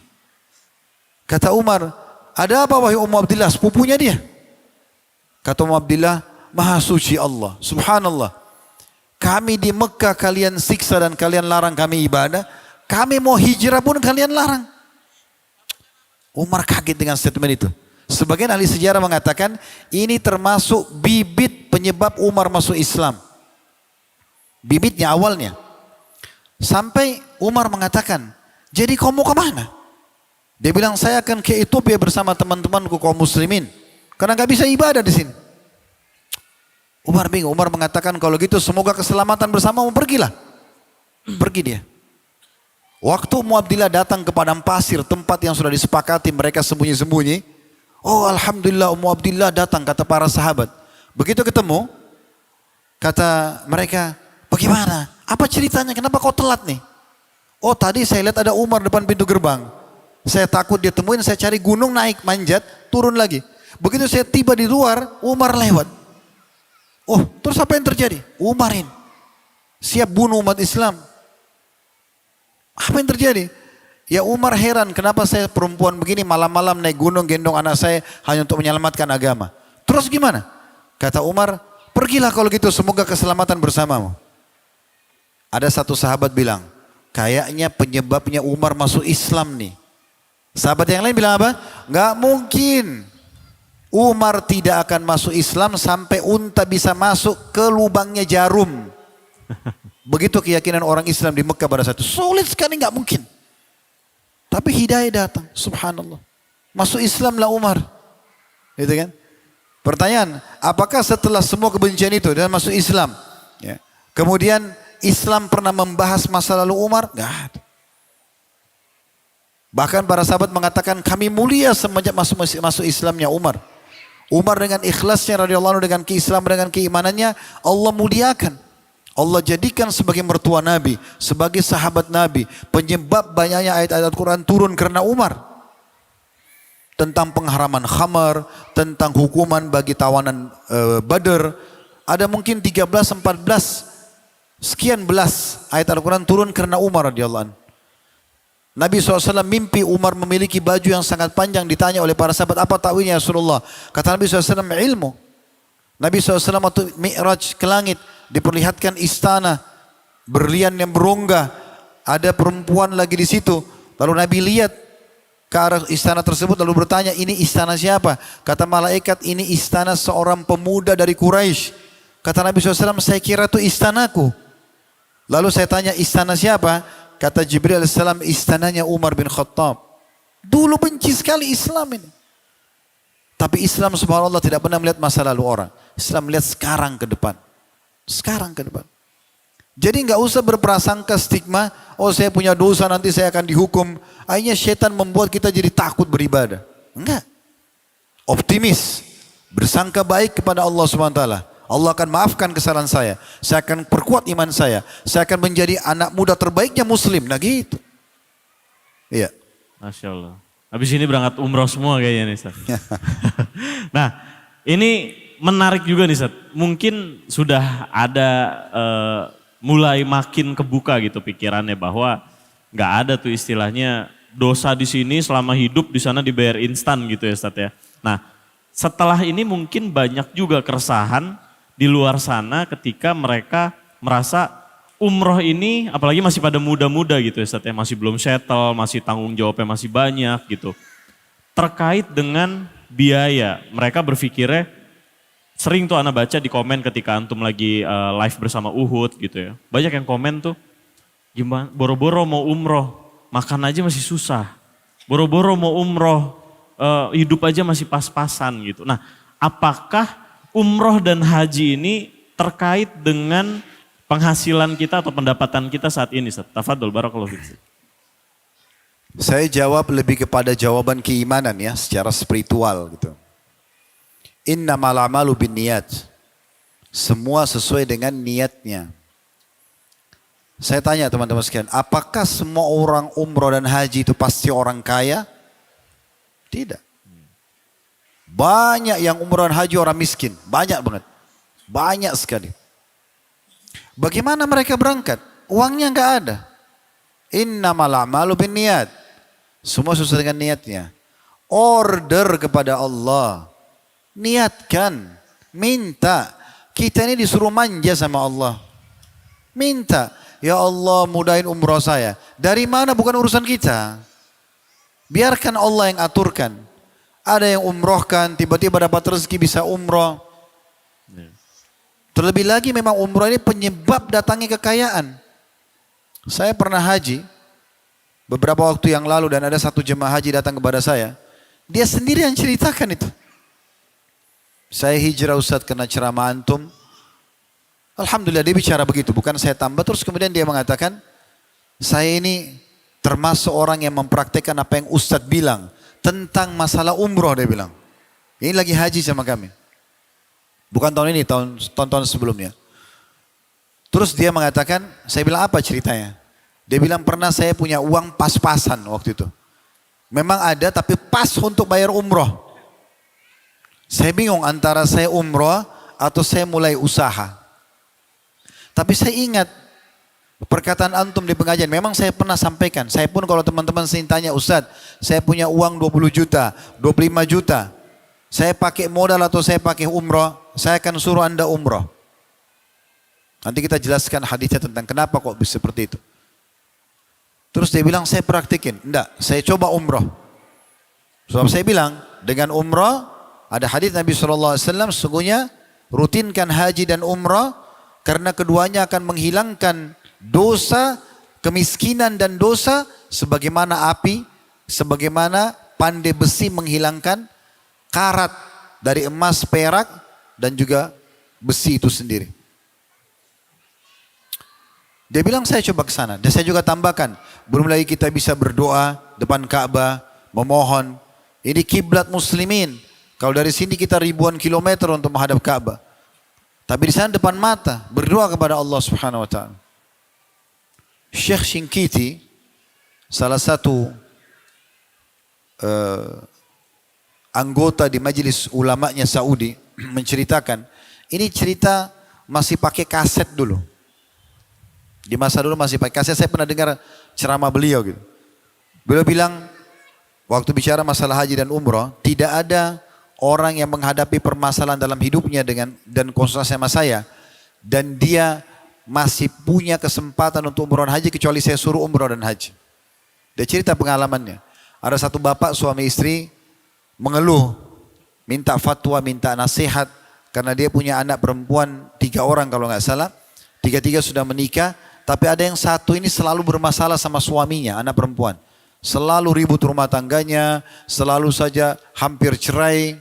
Kata Umar, ada apa wahai Ummu Abdillah? Sepupunya dia. Kata Ummu Abdillah, Maha suci Allah. Subhanallah. Kami di Mekah kalian siksa dan kalian larang kami ibadah. Kami mau hijrah pun kalian larang. Umar kaget dengan statement itu. Sebagian ahli sejarah mengatakan ini termasuk bibit penyebab Umar masuk Islam. Bibitnya awalnya. Sampai Umar mengatakan, jadi kau mau kemana? Dia bilang, saya akan ke Ethiopia bersama teman-temanku kaum muslimin. Karena gak bisa ibadah di sini. Umar bingung. Umar mengatakan, kalau gitu semoga keselamatan bersamamu, pergilah. Pergi dia. Waktu Ummu Abdillah datang ke padang pasir, tempat yang sudah disepakati mereka sembunyi-sembunyi. Oh Alhamdulillah Ummu Abdillah datang, kata para sahabat. Begitu ketemu, kata mereka, bagaimana? Apa ceritanya? Kenapa kau telat nih? Oh tadi saya lihat ada Umar depan pintu gerbang. Saya takut dia temuin, saya cari gunung naik, manjat, turun lagi. Begitu saya tiba di luar, Umar lewat. Oh terus apa yang terjadi? Umarin siap bunuh umat Islam. Apa yang terjadi? Ya Umar heran kenapa saya perempuan begini malam-malam naik gunung gendong anak saya hanya untuk menyelamatkan agama. Terus gimana? Kata Umar, pergilah kalau gitu semoga keselamatan bersamamu. Ada satu sahabat bilang, kayaknya penyebabnya Umar masuk Islam nih. Sahabat yang lain bilang apa? Gak mungkin. Umar tidak akan masuk Islam sampai unta bisa masuk ke lubangnya jarum. Begitu keyakinan orang Islam di Mekah pada saat itu. Sulit sekali, gak mungkin. Tapi hidayah datang, subhanallah. Masuk Islam lah Umar. Gitu kan? Pertanyaan, apakah setelah semua kebencian itu dan masuk Islam? Ya. Kemudian Islam pernah membahas masa lalu Umar? Gak ada. Bahkan para sahabat mengatakan kami mulia semenjak masuk Islamnya Umar. Umar dengan ikhlasnya radhiyallahu anhu, dengan keislaman, dengan keimanannya, Allah muliakan. Allah jadikan sebagai mertua Nabi, sebagai sahabat Nabi. Penyebab banyaknya ayat-ayat Al-Quran turun karena Umar. Tentang pengharaman khamar, tentang hukuman bagi tawanan Badr. Ada mungkin 13, 14, sekian belas ayat Al-Quran turun karena Umar radhiyallahu anhu. Nabi SAW mimpi Umar memiliki baju yang sangat panjang, ditanya oleh para sahabat, apa takwilnya Rasulullah? Kata Nabi SAW, ilmu. Nabi SAW waktu Mi'raj ke langit, diperlihatkan istana, berlian yang berongga, ada perempuan lagi di situ. Lalu Nabi lihat ke arah istana tersebut, lalu bertanya, ini istana siapa? Kata malaikat, ini istana seorang pemuda dari Quraisy. Kata Nabi SAW, saya kira itu istanaku. Lalu saya tanya, istana siapa? Kata Jibril alaihissalam, istananya Umar bin Khattab. Dulu benci sekali Islam ini. Tapi Islam subhanallah tidak pernah melihat masa lalu orang. Islam melihat sekarang ke depan. Sekarang ke depan. Jadi nggak usah berprasangka stigma, oh saya punya dosa nanti saya akan dihukum. Akhirnya setan membuat kita jadi takut beribadah. Enggak. Optimis. Bersangka baik kepada Allah subhanahu wa ta'ala. Allah akan maafkan kesalahan saya akan perkuat iman saya akan menjadi anak muda terbaiknya muslim. Nah gitu. Iya. Masya Allah. Habis ini berangkat umroh semua kayaknya nih Ustaz. Nah ini menarik juga nih Ustaz. Mungkin sudah ada mulai makin kebuka gitu pikirannya bahwa nggak ada tuh istilahnya dosa di sini selama hidup di sana dibayar instan gitu ya Ustaz ya. Nah setelah ini mungkin banyak juga keresahan di luar sana ketika mereka merasa umroh ini apalagi masih pada muda-muda gitu ya Ustaz ya, masih belum settle, masih tanggung jawabnya masih banyak gitu. Terkait dengan biaya, mereka berpikirnya sering tuh anak baca di komen ketika antum lagi live bersama Uhud gitu ya. Banyak yang komen tuh, gimana boro-boro mau umroh, makan aja masih susah. Boro-boro mau umroh, hidup aja masih pas-pasan gitu. Nah apakah umroh dan haji ini terkait dengan penghasilan kita atau pendapatan kita saat ini? Tafadhol, barakallahu fiik. Saya jawab lebih kepada jawaban keimanan ya, secara spiritual gitu. Innamal a'malu binniyat. Semua sesuai dengan niatnya. Saya tanya teman-teman sekalian, apakah semua orang umroh dan haji itu pasti orang kaya? Tidak. Banyak yang umroh dan haji orang miskin. Banyak banget. Banyak sekali. Bagaimana mereka berangkat? Uangnya enggak ada. Innamal a'malu binniyat. Semua sesuai dengan niatnya. Order kepada Allah. Niatkan. Minta. Kita ini disuruh manja sama Allah. Minta. Ya Allah mudahin umroh saya. Dari mana bukan urusan kita. Biarkan Allah yang aturkan. Ada yang umrohkan, tiba-tiba dapat rezeki bisa umroh. Terlebih lagi memang umroh ini penyebab datangnya kekayaan. Saya pernah haji beberapa waktu yang lalu dan ada satu jemaah haji datang kepada saya. Dia sendiri yang ceritakan itu. Saya hijrah Ustadz kena ceramah antum. Alhamdulillah dia bicara begitu, bukan saya tambah. Terus kemudian dia mengatakan, saya ini termasuk orang yang mempraktekkan apa yang Ustadz bilang. Tentang masalah umroh dia bilang. Ini lagi haji sama kami. Bukan tahun ini, tahun-tahun sebelumnya. Terus dia mengatakan, saya bilang apa ceritanya? Dia bilang pernah saya punya uang pas-pasan waktu itu. Memang ada tapi pas untuk bayar umroh. Saya bingung antara saya umroh atau saya mulai usaha. Tapi saya ingat perkataan antum di pengajian, memang saya pernah sampaikan. Saya pun kalau teman-teman sering tanya, Ustadz, saya punya uang 20 juta, 25 juta. Saya pakai modal atau saya pakai umroh, saya akan suruh anda umroh. Nanti kita jelaskan hadisnya tentang kenapa kok bisa seperti itu. Terus dia bilang, saya praktikin. Enggak, saya coba umroh. Sebab saya bilang, dengan umroh, ada hadis Nabi SAW, sesungguhnya rutinkan haji dan umroh, karena keduanya akan menghilangkan dosa, kemiskinan dan dosa sebagaimana api, sebagaimana pandai besi menghilangkan karat dari emas, perak dan juga besi itu sendiri. Dia bilang saya coba ke sana dan saya juga tambahkan, belum lagi kita bisa berdoa depan Ka'bah, memohon. Ini kiblat muslimin. Kalau dari sini kita ribuan kilometer untuk menghadap Ka'bah. Tapi di sana depan mata, berdoa kepada Allah Subhanahu wa taala. Syekh Shinkiti, salah satu anggota di majelis ulamanya Saudi, menceritakan, ini cerita masih pakai kaset dulu. Di masa dulu masih pakai kaset, saya pernah dengar ceramah beliau gitu. Beliau bilang, waktu bicara masalah haji dan umrah, tidak ada orang yang menghadapi permasalahan dalam hidupnya dan konsultasi sama saya, dan dia masih punya kesempatan untuk umrah dan haji kecuali saya suruh umrah dan haji. Dia cerita pengalamannya. Ada satu bapak suami istri mengeluh, minta fatwa, minta nasihat, karena dia punya anak perempuan 3 orang kalau nggak salah, 3-3 sudah menikah, tapi ada yang satu ini selalu bermasalah sama suaminya, anak perempuan. Selalu ribut rumah tangganya, selalu saja hampir cerai.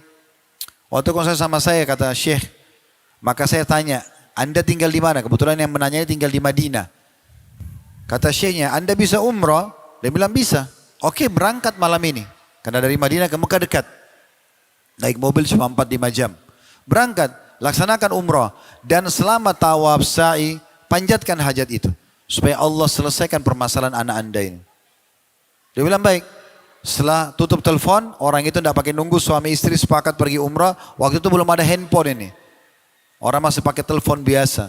Waktu konsul sama saya, kata Syekh, maka saya tanya, Anda tinggal di mana? Kebetulan yang menanyanya tinggal di Madinah. Kata Syekhnya, Anda bisa umrah? Dia bilang bisa. Oke, berangkat malam ini. Karena dari Madinah ke Mekah dekat. Naik mobil cuma 4-5 jam. Berangkat, laksanakan umrah. Dan selama tawaf, sa'i, panjatkan hajat itu. Supaya Allah selesaikan permasalahan anak Anda ini. Dia bilang baik. Setelah tutup telepon, orang itu tidak pakai nunggu, suami istri sepakat pergi umrah. Waktu itu belum ada handphone ini. Orang masih pakai telepon biasa.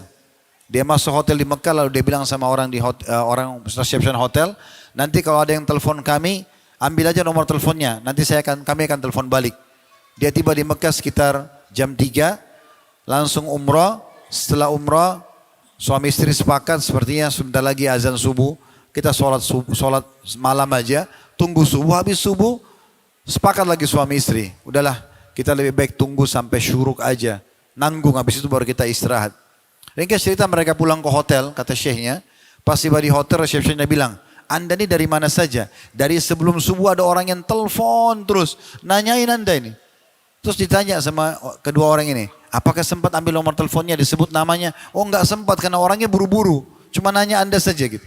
Dia masuk hotel di Mekah, lalu dia bilang sama orang di orang reception hotel, nanti kalau ada yang telepon kami, ambil aja nomor teleponnya. Nanti kami akan telepon balik. Dia tiba di Mekah sekitar jam 3, langsung umrah. Setelah umrah, suami istri sepakat sepertinya sebentar lagi azan subuh. Kita sholat malam aja. Tunggu subuh, habis subuh, sepakat lagi suami istri. Udahlah, kita lebih baik tunggu sampai syuruk aja. Nanggung, habis itu baru kita istirahat. Ringkas cerita mereka pulang ke hotel, kata syekhnya. Pas tiba di hotel, resepsinya bilang, Anda ini dari mana saja? Dari sebelum subuh ada orang yang telepon terus, nanyain Anda ini. Terus ditanya sama kedua orang ini, apakah sempat ambil nomor teleponnya, disebut namanya? Oh enggak sempat, karena orangnya buru-buru. Cuma nanya Anda saja gitu.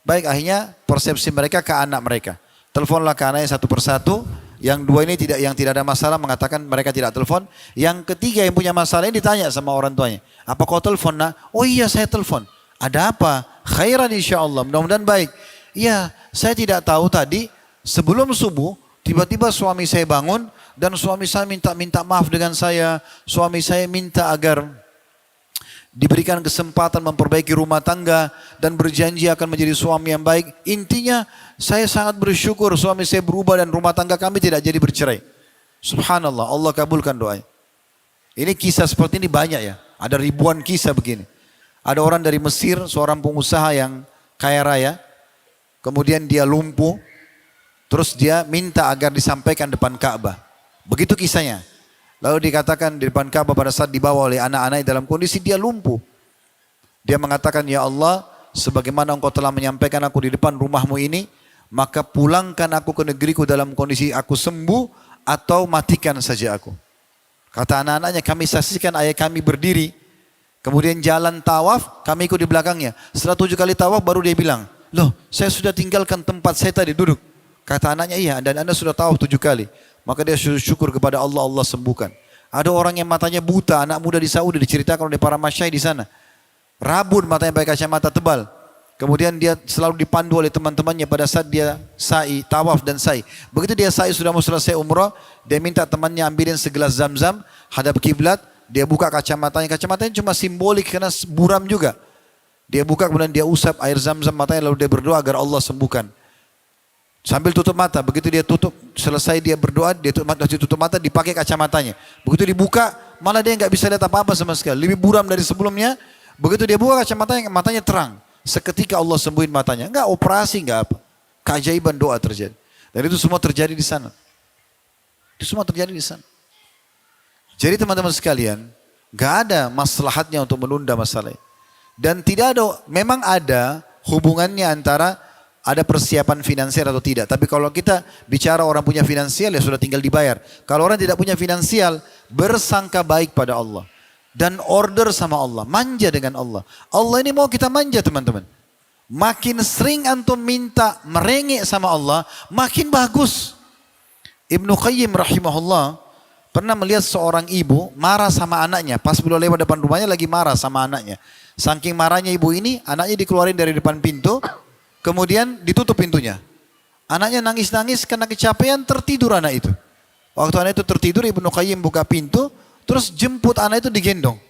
Baik, akhirnya persepsi mereka ke anak mereka. Teleponlah ke anaknya satu persatu. Yang 2 ini yang tidak ada masalah mengatakan mereka tidak telepon. Yang ketiga yang punya masalah ini ditanya sama orang tuanya. Apa kau telepon nak? Oh iya saya telepon. Ada apa? Khairan insya Allah. Mudah-mudahan baik. Iya saya tidak tahu tadi sebelum subuh tiba-tiba suami saya bangun. Dan suami saya minta maaf dengan saya. Suami saya minta agar diberikan kesempatan memperbaiki rumah tangga dan berjanji akan menjadi suami yang baik. Intinya saya sangat bersyukur suami saya berubah dan rumah tangga kami tidak jadi bercerai. Subhanallah, Allah kabulkan doanya. Ini kisah seperti ini banyak ya. Ada ribuan kisah begini. Ada orang dari Mesir, seorang pengusaha yang kaya raya. Kemudian dia lumpuh. Terus dia minta agar disampaikan depan Ka'bah. Begitu kisahnya. Lalu dikatakan di depan Ka'bah pada saat dibawa oleh anak-anak dalam kondisi dia lumpuh. Dia mengatakan, ya Allah, sebagaimana engkau telah menyampaikan aku di depan rumahmu ini, maka pulangkan aku ke negeriku dalam kondisi aku sembuh atau matikan saja aku. Kata anak-anaknya, kami saksikan ayah kami berdiri, kemudian jalan tawaf, kami ikut di belakangnya. Setelah 7 kali tawaf baru dia bilang, loh saya sudah tinggalkan tempat saya tadi duduk. Kata anaknya, iya dan anda sudah tawaf 7 kali. Maka dia syukur kepada Allah, Allah sembuhkan. Ada orang yang matanya buta, anak muda di Saudi diceritakan oleh para masyayikh di sana. Rabun matanya pakai kacamata tebal. Kemudian dia selalu dipandu oleh teman-temannya pada saat dia sa'i, tawaf dan sa'i. Begitu dia sa'i sudah mau selesai umrah, dia minta temannya ambilin segelas zam-zam, hadap kiblat, dia buka kacamatanya. Kacamatanya cuma simbolik karena buram juga. Dia buka kemudian dia usap air zam-zam matanya lalu dia berdoa agar Allah sembuhkan. Sambil tutup mata, begitu dia tutup, selesai dia berdoa, dia tutup mata, dipakai kacamatanya. Begitu dibuka, malah dia nggak bisa lihat apa-apa sama sekali. Lebih buram dari sebelumnya. Begitu dia buka kacamatanya, matanya terang. Seketika Allah sembuhin matanya. Enggak operasi, enggak apa. Keajaiban doa terjadi. Dan itu semua terjadi di sana. Itu semua terjadi di sana. Jadi teman-teman sekalian, enggak ada maslahatnya untuk menunda masalah. Dan tidak ada, memang ada hubungannya antara ada persiapan finansial atau tidak. Tapi kalau kita bicara orang punya finansial ya sudah tinggal dibayar. Kalau orang tidak punya finansial, bersangka baik pada Allah. Dan order sama Allah, manja dengan Allah. Allah ini mau kita manja teman-teman. Makin sering antum minta merengek sama Allah, makin bagus. Ibnu Qayyim rahimahullah pernah melihat seorang ibu marah sama anaknya. Pas beliau lewat depan rumahnya lagi marah sama anaknya. Saking marahnya ibu ini, anaknya dikeluarin dari depan pintu, kemudian ditutup pintunya. Anaknya nangis-nangis karena kecapean, tertidur anak itu. Waktu anak itu tertidur, Ibnu Qayyim buka pintu, terus jemput anak itu digendong.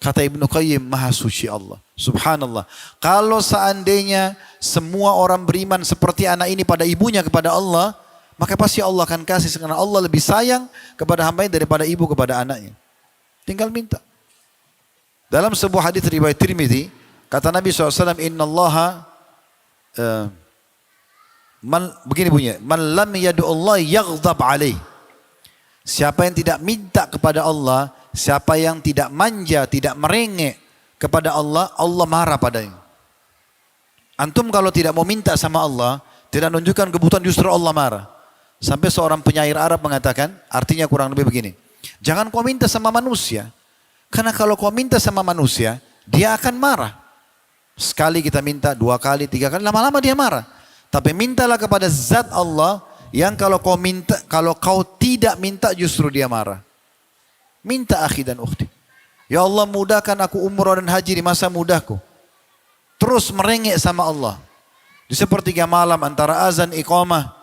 Kata Ibnu Qayyim, Maha Suci Allah. Subhanallah. Kalau seandainya semua orang beriman seperti anak ini pada ibunya kepada Allah, maka pasti Allah akan kasih, karena Allah lebih sayang kepada hambanya daripada ibu kepada anaknya. Tinggal minta. Dalam sebuah hadis riwayat Tirmidzi, kata Nabi SAW, Inna Allah, begini bunyinya, Man lam yadu'ullah yaghdab alaih. Siapa yang tidak minta kepada Allah, siapa yang tidak manja, tidak merengek kepada Allah, Allah marah padanya. Antum kalau tidak mau minta sama Allah, tidak menunjukkan kebutuhan, justru Allah marah. Sampai seorang penyair Arab mengatakan, artinya kurang lebih begini. Jangan kau minta sama manusia. Karena kalau kau minta sama manusia, dia akan marah. Sekali kita minta, 2 kali, 3 kali, lama-lama dia marah. Tapi mintalah kepada zat Allah, yang kalau kau tidak minta justru dia marah. Minta akhi dan ukhti. Ya Allah, mudahkan aku umrah dan haji di masa mudahku. Terus merengek sama Allah. Di sepertiga malam antara azan iqamah,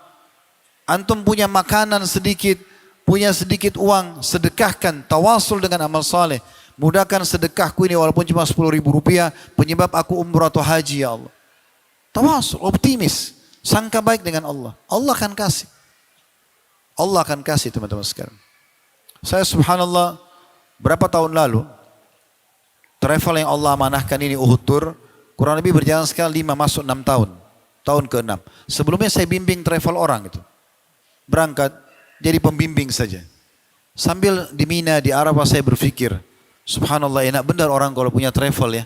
antum punya makanan sedikit, punya sedikit uang, sedekahkan, tawasul dengan amal saleh. Mudahkan sedekahku ini walaupun cuma 10.000 rupiah, penyebab aku umrah atau haji ya Allah. Tawasul, optimis, sangka baik dengan Allah. Allah akan kasih. Allah akan kasih teman-teman sekalian. Saya subhanallah, berapa tahun lalu, travel yang Allah amanahkan ini Uhud Tour, kurang lebih berjalan sekarang 5 masuk 6 tahun. Tahun ke-6. Sebelumnya saya bimbing travel orang itu. Berangkat jadi pembimbing saja. Sambil di Mina, di Arafah saya berpikir, subhanallah enak benar orang kalau punya travel ya.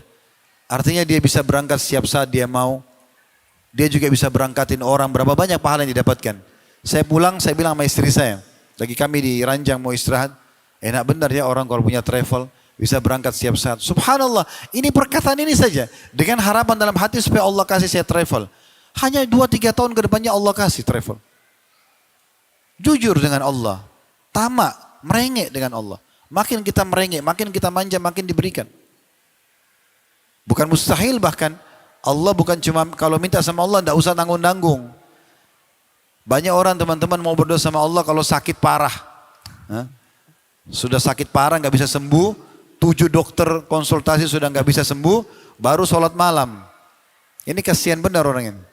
Artinya dia bisa berangkat setiap saat dia mau. Dia juga bisa berangkatin orang, berapa banyak pahala yang didapatkan. Saya pulang, saya bilang sama istri saya, lagi kami di ranjang mau istirahat, enak benar ya orang kalau punya travel, bisa berangkat setiap saat. Subhanallah, ini perkataan ini saja. Dengan harapan dalam hati supaya Allah kasih saya travel. Hanya 2-3 tahun ke depannya Allah kasih travel. Jujur dengan Allah, tamak, merengek dengan Allah. Makin kita merengek, makin kita manja, makin diberikan. Bukan mustahil bahkan, Allah bukan cuma kalau minta sama Allah tidak usah tanggung-tanggung. Banyak orang teman-teman mau berdoa sama Allah kalau sakit parah. Sudah sakit parah nggak bisa sembuh, 7 dokter konsultasi sudah nggak bisa sembuh, baru sholat malam. Ini kasihan benar orang ini.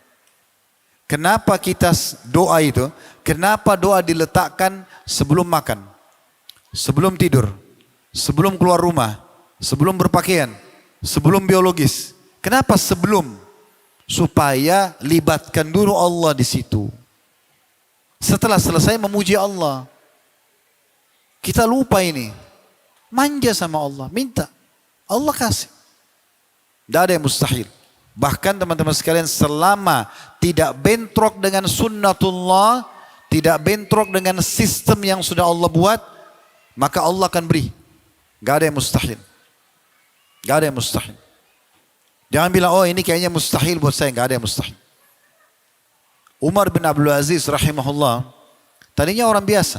Kenapa kita doa itu? Kenapa doa diletakkan sebelum makan, sebelum tidur, sebelum keluar rumah, sebelum berpakaian, sebelum biologis? Kenapa sebelum? Supaya libatkan dulu Allah di situ. Setelah selesai memuji Allah, kita lupa ini. Manja sama Allah, minta. Allah kasih. Tidak ada yang mustahil. Bahkan teman-teman sekalian, selama tidak bentrok dengan sunnatullah, tidak bentrok dengan sistem yang sudah Allah buat, maka Allah akan beri. Gak ada yang mustahil. Gak ada yang mustahil. Jangan bilang, oh ini kayaknya mustahil buat saya. Gak ada yang mustahil. Umar bin Abdul Aziz rahimahullah, tadinya orang biasa.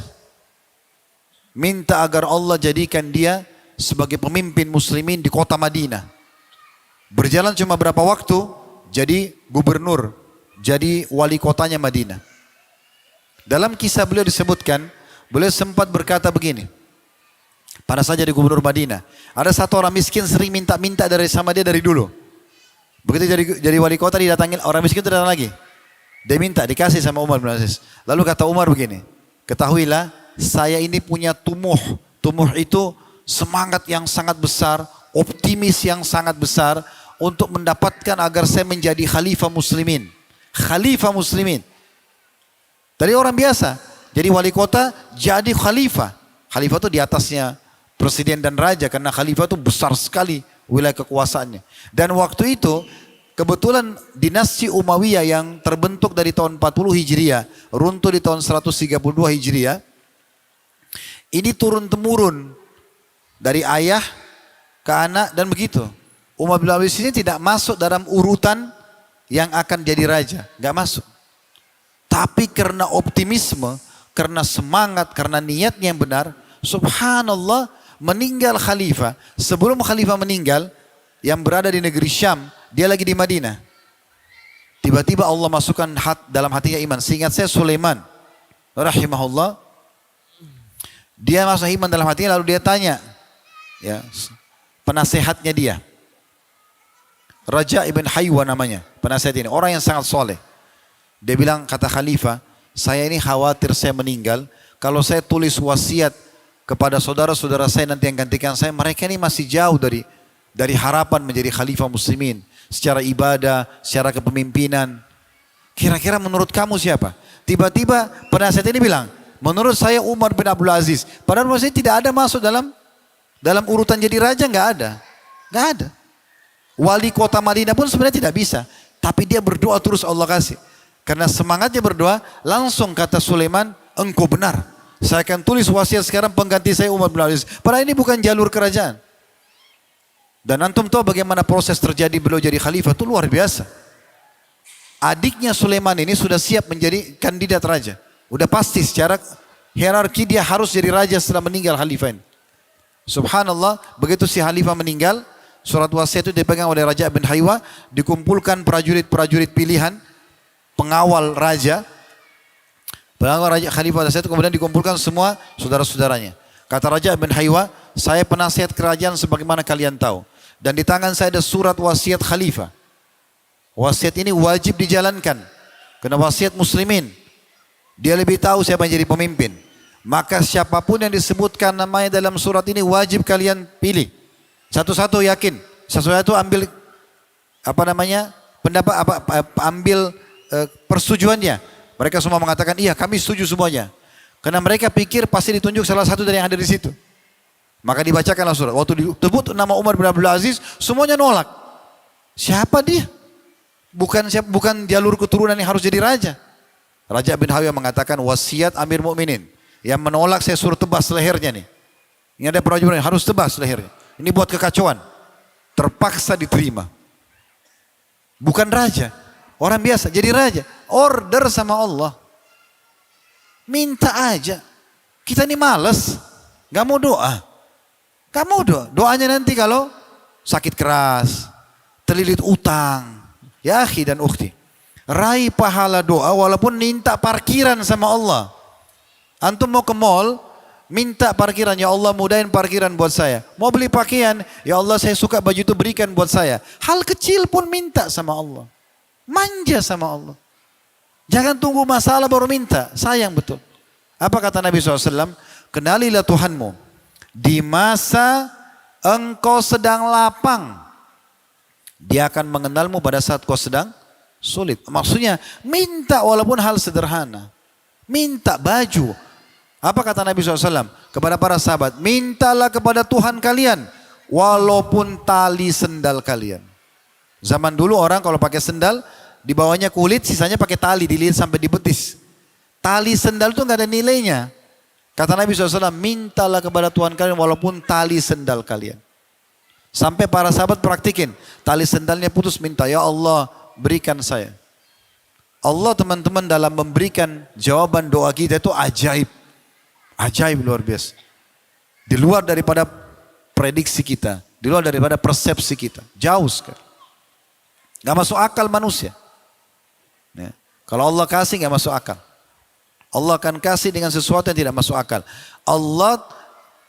Minta agar Allah jadikan dia sebagai pemimpin muslimin di kota Madinah. Berjalan cuma berapa waktu, jadi gubernur, jadi wali kotanya Madinah. Dalam kisah beliau disebutkan, beliau sempat berkata begini, pada saat jadi gubernur Madinah, ada satu orang miskin sering minta-minta sama dia dari dulu. Begitu jadi wali kota didatangin, orang miskin itu datang lagi. Dia minta, dikasih sama Umar bin Aziz. Lalu kata Umar begini, ketahuilah saya ini punya tumuh. Tumuh itu semangat yang sangat besar, optimis yang sangat besar untuk mendapatkan agar saya menjadi khalifah muslimin. Khalifah muslimin. Dari orang biasa, jadi wali kota, jadi khalifah. Khalifah itu di atasnya presiden dan raja, karena khalifah itu besar sekali wilayah kekuasaannya. Dan waktu itu, kebetulan dinasti Umayyah yang terbentuk dari tahun 40 Hijriah, runtuh di tahun 132 Hijriah, ini turun-temurun dari ayah ke anak dan begitu. Umar bin Abdul Aziz ini tidak masuk dalam urutan yang akan jadi raja, nggak masuk. Tapi karena optimisme, karena semangat, karena niatnya yang benar, Subhanallah, meninggal khalifah. Sebelum khalifah meninggal, yang berada di negeri Syam, dia lagi di Madinah. Tiba-tiba Allah masukkan dalam hatinya iman. Seingat saya Sulaiman rahimahullah, dia masuk iman dalam hatinya, lalu dia tanya, ya, penasehatnya dia, Raja ibn Haywa namanya, penasehat ini, orang yang sangat soleh. Dia bilang, kata khalifah, saya ini khawatir saya meninggal, kalau saya tulis wasiat kepada saudara-saudara saya nanti yang gantikan saya, mereka ini masih jauh dari harapan menjadi khalifah muslimin. Secara ibadah, secara kepemimpinan. Kira-kira menurut kamu siapa? Tiba-tiba penasihat ini bilang, menurut saya Umar bin Abdul Aziz. Padahal maksudnya tidak ada masuk dalam urutan jadi raja, nggak ada. Nggak ada. Wali kota Madinah pun sebenarnya tidak bisa. Tapi dia berdoa terus Allah kasih. Karena semangatnya berdoa, langsung kata Sulaiman, engkau benar. Saya akan tulis wasiat sekarang pengganti saya Umar bin Abdul Aziz. Padahal ini bukan jalur kerajaan. Dan antum tahu bagaimana proses terjadi beliau jadi khalifah, itu luar biasa. Adiknya Sulaiman ini sudah siap menjadi kandidat raja. Udah pasti secara hierarki dia harus jadi raja setelah meninggal khalifah ini. Subhanallah, begitu si khalifah meninggal, surat wasiat itu dipegang oleh Raja bin Haywa, dikumpulkan prajurit-prajurit pilihan, pengawal raja. Pengawal raja khalifah itu kemudian dikumpulkan semua saudara-saudaranya. Kata Raja bin Haywa, saya penasihat kerajaan sebagaimana kalian tahu. Dan di tangan saya ada surat wasiat khalifah. Wasiat ini wajib dijalankan. Karena wasiat muslimin. Dia lebih tahu siapa yang jadi pemimpin. Maka siapapun yang disebutkan namanya dalam surat ini wajib kalian pilih. Satu-satu yakin. Satu-satu ambil pendapat ambil persetujuannya. Mereka semua mengatakan iya kami setuju semuanya. Karena mereka pikir pasti ditunjuk salah satu dari yang ada di situ. Maka dibacakanlah surat. Waktu disebut nama Umar bin Abdul Aziz, semuanya nolak. Siapa dia? Bukan jalur keturunan yang harus jadi raja. Raja bin Haywa mengatakan wasiat Amir Mukminin. Yang menolak saya suruh tebas lehernya nih. Ini ada prajurit yang harus tebas lehernya. Ini buat kekacauan. Terpaksa diterima. Bukan raja. Orang biasa jadi raja. Order sama Allah. Minta aja. Kita ini malas. Gak mau doa. Gak mau doa. Doanya nanti kalau sakit keras. Terlilit utang. Ya akhi dan ukhti. Raih pahala doa walaupun minta parkiran sama Allah. Antum mau ke mall. Minta parkiran. Ya Allah mudahin parkiran buat saya. Mau beli pakaian. Ya Allah saya suka baju itu berikan buat saya. Hal kecil pun minta sama Allah. Manja sama Allah. Jangan tunggu masalah baru minta. Sayang betul. Apa kata Nabi SAW? Kenalilah Tuhanmu. Di masa engkau sedang lapang. Dia akan mengenalmu pada saat kau sedang sulit. Maksudnya minta walaupun hal sederhana. Minta baju. Apa kata Nabi SAW? Kepada para sahabat. Mintalah kepada Tuhan kalian. Walaupun tali sendal kalian. Zaman dulu orang kalau pakai sendal. Di bawahnya kulit, sisanya pakai tali, dililit sampai di betis. Tali sendal itu nggak ada nilainya. Kata Nabi SAW, mintalah kepada Tuhan kalian walaupun tali sendal kalian. Sampai para sahabat praktikin. Tali sendalnya putus, minta, ya Allah berikan saya. Allah teman-teman dalam memberikan jawaban doa kita itu ajaib. Ajaib luar biasa. Di luar daripada prediksi kita. Di luar daripada persepsi kita. Jauh sekali. Gak masuk akal manusia. Ya. Kalau Allah kasih gak masuk akal. Allah akan kasih dengan sesuatu yang tidak masuk akal. Allah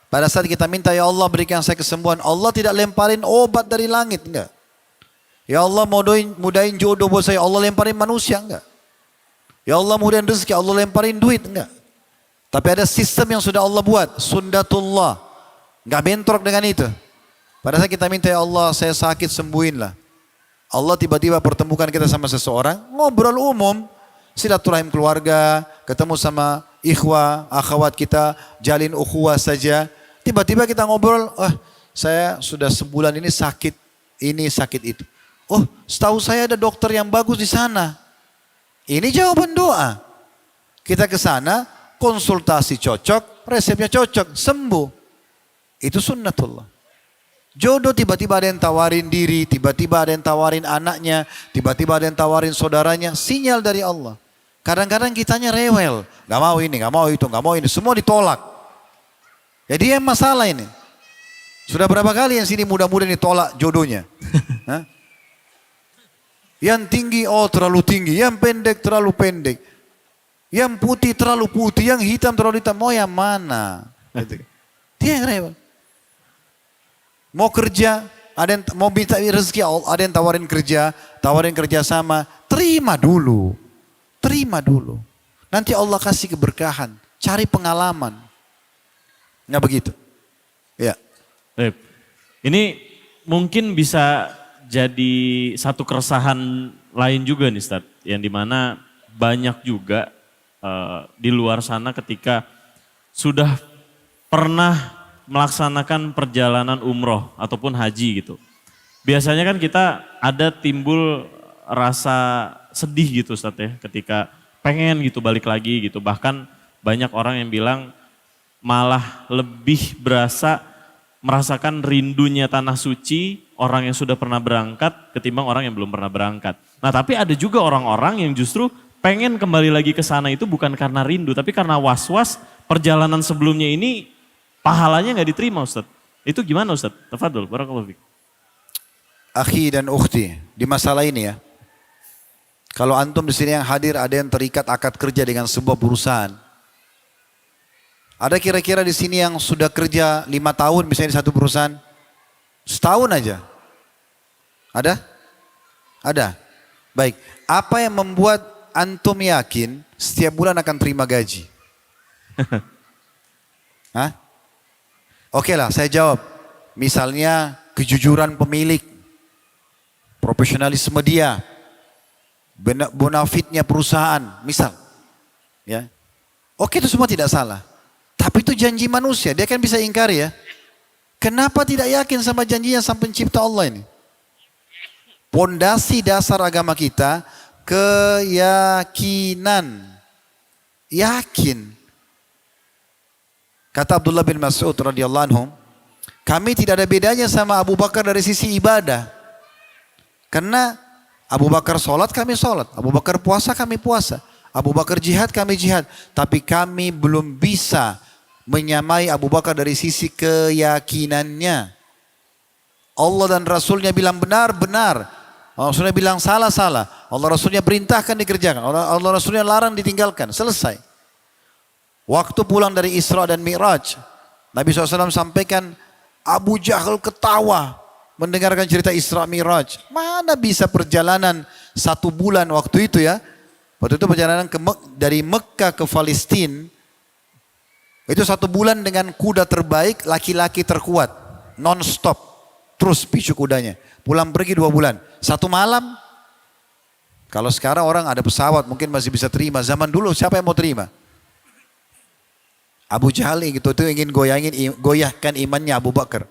pada saat kita minta ya Allah berikan saya kesembuhan. Allah tidak lemparin obat dari langit. Enggak. Ya Allah mudahin jodoh buat saya. Allah lemparin manusia. Enggak. Ya Allah mudahin rezeki. Allah lemparin duit. Enggak. Tapi ada sistem yang sudah Allah buat. Sunnatullah. Enggak bentrok dengan itu. Pada saat kita minta ya Allah saya sakit sembuhinlah. Allah tiba-tiba pertemukan kita sama seseorang, ngobrol umum, silaturahim keluarga, ketemu sama ikhwah, akhwat kita, jalin ukhuwah saja. Tiba-tiba kita ngobrol, saya sudah sebulan ini sakit itu. Oh, setahu saya ada dokter yang bagus di sana. Ini jawaban doa. Kita ke sana, konsultasi cocok, resepnya cocok, sembuh. Itu sunnatullah. Jodoh tiba-tiba ada yang tawarin diri, tiba-tiba ada yang tawarin anaknya, tiba-tiba ada yang tawarin saudaranya, sinyal dari Allah. Kadang-kadang kitanya rewel, gak mau ini, gak mau itu, gak mau ini, semua ditolak. Ya dia yang masalah ini. Sudah berapa kali yang sini muda-muda ditolak jodohnya? Hah? Yang tinggi, oh terlalu tinggi. Yang pendek, terlalu pendek. Yang putih, terlalu putih. Yang hitam, terlalu hitam. Mau yang mana? Gitu. Dia yang repot. Mau kerja, ada yang mau minta rezeki, ada yang tawarin kerja sama. Terima dulu. Terima dulu. Nanti Allah kasih keberkahan. Cari pengalaman. Nggak begitu. Ya. Baik. Ini mungkin bisa jadi satu keresahan lain juga nih Ustaz. Yang dimana banyak juga di luar sana ketika sudah pernah melaksanakan perjalanan umroh ataupun haji gitu. Biasanya kan kita ada timbul rasa sedih gitu Ustaz ya ketika pengen gitu balik lagi gitu. Bahkan banyak orang yang bilang malah lebih berasa merasakan rindunya tanah suci orang yang sudah pernah berangkat ketimbang orang yang belum pernah berangkat. Nah tapi ada juga orang-orang yang justru pengen kembali lagi ke sana itu bukan karena rindu tapi karena was-was perjalanan sebelumnya ini pahalanya nggak diterima Ustaz. Itu gimana Ustaz? Tafadhol, barakallahu fiik. Akhi dan ukhti, di masalah ini ya. Kalau antum di sini yang hadir ada yang terikat akad kerja dengan sebuah perusahaan. Ada kira-kira di sini yang sudah kerja 5 tahun misalnya di satu perusahaan? Setahun aja. Ada? Ada. Baik. Apa yang membuat antum yakin setiap bulan akan terima gaji? Hah? Oke lah, saya jawab. Misalnya kejujuran pemilik, profesionalisme dia, bonafitnya perusahaan, misal. Ya. Oke itu semua tidak salah. Tapi itu janji manusia, dia kan bisa ingkari ya. Kenapa tidak yakin sama janjinya sang pencipta Allah ini? Pondasi dasar agama kita, keyakinan. Yakin. Kata Abdullah bin Mas'ud radhiyallahu anhu, kami tidak ada bedanya sama Abu Bakar dari sisi ibadah. Karena Abu Bakar sholat, kami sholat. Abu Bakar puasa, kami puasa. Abu Bakar jihad, kami jihad. Tapi kami belum bisa menyamai Abu Bakar dari sisi keyakinannya. Allah dan Rasulnya bilang benar, benar. Rasulnya bilang salah, salah. Allah Rasulnya perintahkan dikerjakan. Allah Rasulnya larang ditinggalkan. Selesai. Waktu pulang dari Isra dan Mi'raj, Nabi SAW sampaikan Abu Jahal ketawa mendengarkan cerita Isra Mi'raj. Mana bisa perjalanan 1 bulan waktu itu ya. Waktu itu perjalanan dari Mekah ke Palestina. Itu 1 bulan dengan kuda terbaik, laki-laki terkuat. Non-stop. Terus picu kudanya. Pulang pergi 2 bulan. 1 malam. Kalau sekarang orang ada pesawat mungkin masih bisa terima. Zaman dulu siapa yang mau terima? Abu Jahal itu ingin goyahkan imannya Abu Bakar.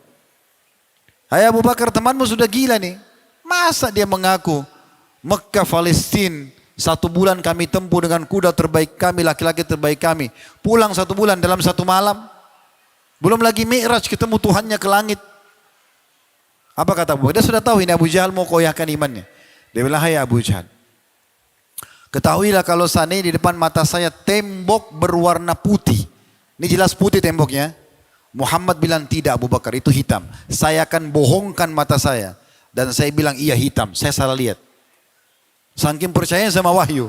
Hai Abu Bakar, temanmu sudah gila nih. Masa dia mengaku Mekah Palestina 1 bulan kami tempuh dengan kuda terbaik kami, laki-laki terbaik kami. Pulang 1 bulan dalam 1 malam. Belum lagi Mi'raj ketemu Tuhannya ke langit. Apa kata Abu Bakar? Dia sudah tahu ini Abu Jahal mau goyahkan imannya. Dia bilang, hai Abu Jahal, ketahuilah kalau seandainya di depan mata saya tembok berwarna putih. Ini jelas putih temboknya. Muhammad bilang tidak Abu Bakar, itu hitam. Saya akan bohongkan mata saya. Dan saya bilang iya hitam, saya salah lihat. Saking percaya sama wahyu.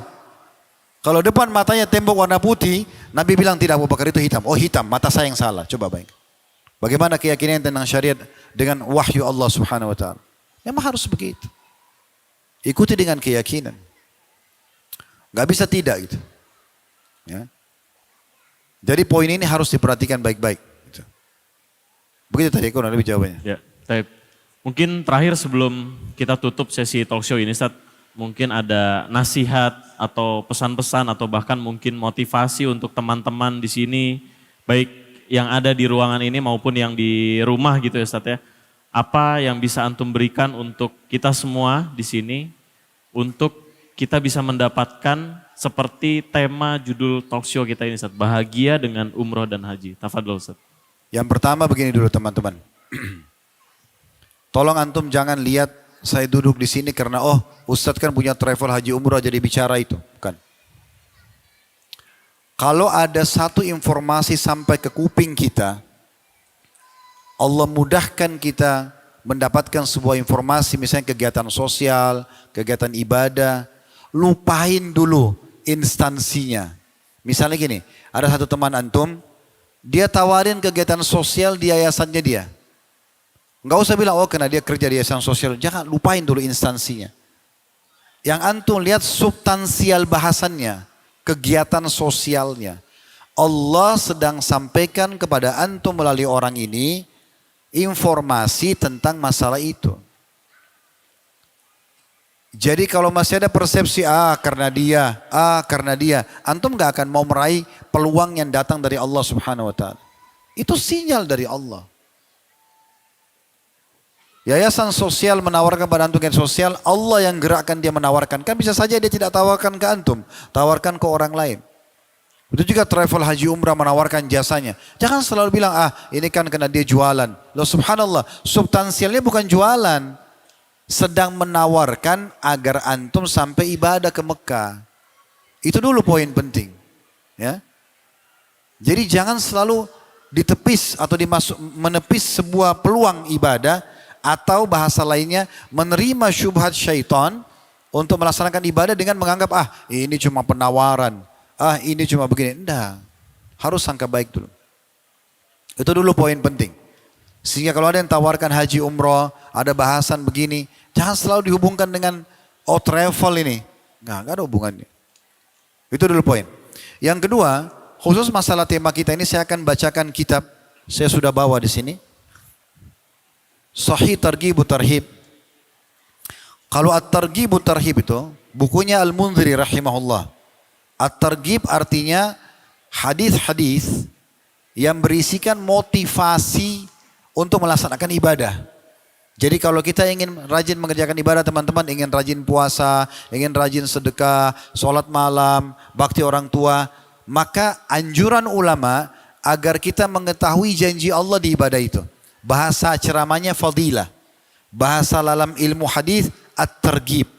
Kalau depan matanya tembok warna putih, Nabi bilang tidak Abu Bakar itu hitam. Oh hitam, mata saya yang salah. Coba baik. Bagaimana keyakinan tentang syariat dengan wahyu Allah Subhanahu wa taala? Memang harus begitu. Ikuti dengan keyakinan. Gak bisa tidak gitu. Ya. Jadi poin ini harus diperhatikan baik-baik. Begitu tadi kurang lebih jawabannya. Ya, baik. Mungkin terakhir sebelum kita tutup sesi talk show ini, Ustaz, mungkin ada nasihat atau pesan-pesan atau bahkan mungkin motivasi untuk teman-teman di sini, baik yang ada di ruangan ini maupun yang di rumah gitu ya Ustaz ya. Apa yang bisa antum berikan untuk kita semua di sini untuk kita bisa mendapatkan seperti tema judul talk show kita ini Ustaz, bahagia dengan umroh dan haji. Tafadhol Ustaz. Yang pertama begini dulu teman-teman. Tolong antum jangan lihat saya duduk di sini karena oh Ustadz kan punya travel haji umroh jadi bicara itu. Bukan. Kalau ada satu informasi sampai ke kuping kita Allah mudahkan kita mendapatkan sebuah informasi, misalnya kegiatan sosial, kegiatan ibadah, lupain dulu instansinya. Misalnya gini, ada satu teman antum, dia tawarin kegiatan sosial di yayasannya dia. Enggak usah bilang, oh karena dia kerja di yayasan sosial. Jangan, lupain dulu instansinya. Yang antum lihat substansial bahasannya, kegiatan sosialnya. Allah sedang sampaikan kepada antum melalui orang ini informasi tentang masalah itu. Jadi kalau masih ada persepsi karena dia, antum gak akan mau meraih peluang yang datang dari Allah Subhanahu wa taala. Itu sinyal dari Allah. Yayasan sosial menawarkan pada antum kegiatan sosial, Allah yang gerakkan dia menawarkan. Kan bisa saja dia tidak tawarkan ke antum, tawarkan ke orang lain. Itu juga travel haji umrah menawarkan jasanya. Jangan selalu bilang, ini kan karena dia jualan. Loh subhanallah, substansialnya bukan jualan. Sedang menawarkan agar antum sampai ibadah ke Mekah. Itu dulu poin penting. Ya. Jadi jangan selalu ditepis atau menepis sebuah peluang ibadah, atau bahasa lainnya menerima syubhat syaitan untuk melaksanakan ibadah dengan menganggap ini cuma penawaran, ini cuma begini. Enggak, harus sangka baik dulu. Itu dulu poin penting. Sehingga kalau ada yang tawarkan haji umroh, ada bahasan begini, jangan selalu dihubungkan dengan travel ini. Enggak ada hubungannya. Itu dulu poin. Yang kedua, khusus masalah tema kita ini saya akan bacakan kitab. Saya sudah bawa di sini. Sahih Targhib Tarhib. Kalau At-Targhib Tarhib itu bukunya Al-Munziri rahimahullah. At-Targhib artinya hadis-hadis yang berisikan motivasi untuk melaksanakan ibadah. Jadi kalau kita ingin rajin mengerjakan ibadah teman-teman, ingin rajin puasa, ingin rajin sedekah, sholat malam, bakti orang tua, maka anjuran ulama agar kita mengetahui janji Allah di ibadah itu. Bahasa ceramahnya fadilah. Bahasa dalam ilmu hadis at-targhib.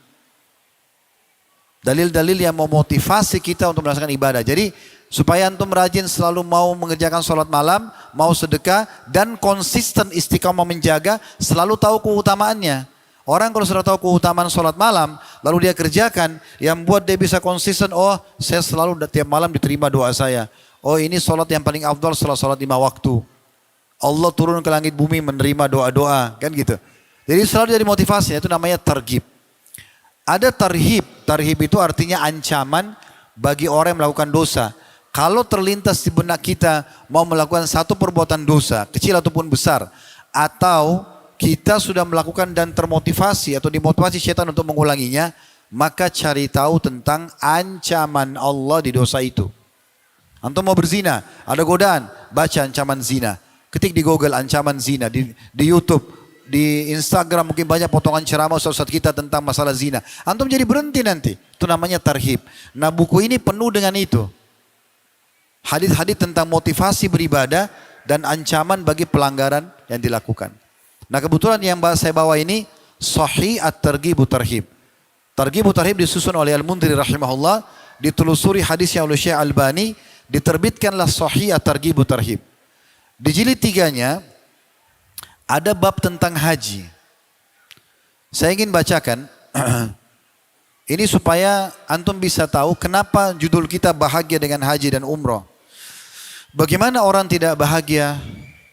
Dalil-dalil yang memotivasi kita untuk melaksanakan ibadah. Jadi supaya antum rajin selalu mau mengerjakan sholat malam, mau sedekah, dan konsisten istiqamah menjaga, selalu tahu keutamaannya. Orang kalau sudah tahu keutamaan sholat malam, lalu dia kerjakan, yang buat dia bisa konsisten, saya selalu tiap malam diterima doa saya. Ini sholat yang paling afdal setelah sholat 5 waktu. Allah turun ke langit bumi menerima doa-doa, kan gitu. Jadi selalu jadi motivasi, itu namanya targhib. Ada tarhib, tarhib itu artinya ancaman bagi orang yang melakukan dosa. Kalau terlintas di benak kita mau melakukan satu perbuatan dosa, kecil ataupun besar, atau kita sudah melakukan dan termotivasi atau dimotivasi syaitan untuk mengulanginya, maka cari tahu tentang ancaman Allah di dosa itu. Antum mau berzina, ada godaan, baca ancaman zina. Ketik di Google ancaman zina, di YouTube, di Instagram mungkin banyak potongan ceramah ustaz kita tentang masalah zina. Antum jadi berhenti nanti. Itu namanya tarhib. Nah buku ini penuh dengan itu. Hadis-hadis tentang motivasi beribadah dan ancaman bagi pelanggaran yang dilakukan. Nah kebetulan yang saya bawa ini Sahih At-Targhib Tarhib. Targhib Tarhib disusun oleh Al-Munziri rahimahullah, ditelusuri hadisnya oleh Syekh Albani, diterbitkanlah Sahih At-Targhib Tarhib. Di jilid 3-nya ada bab tentang haji. Saya ingin bacakan ini supaya antum bisa tahu kenapa judul kita bahagia dengan haji dan umroh. Bagaimana orang tidak bahagia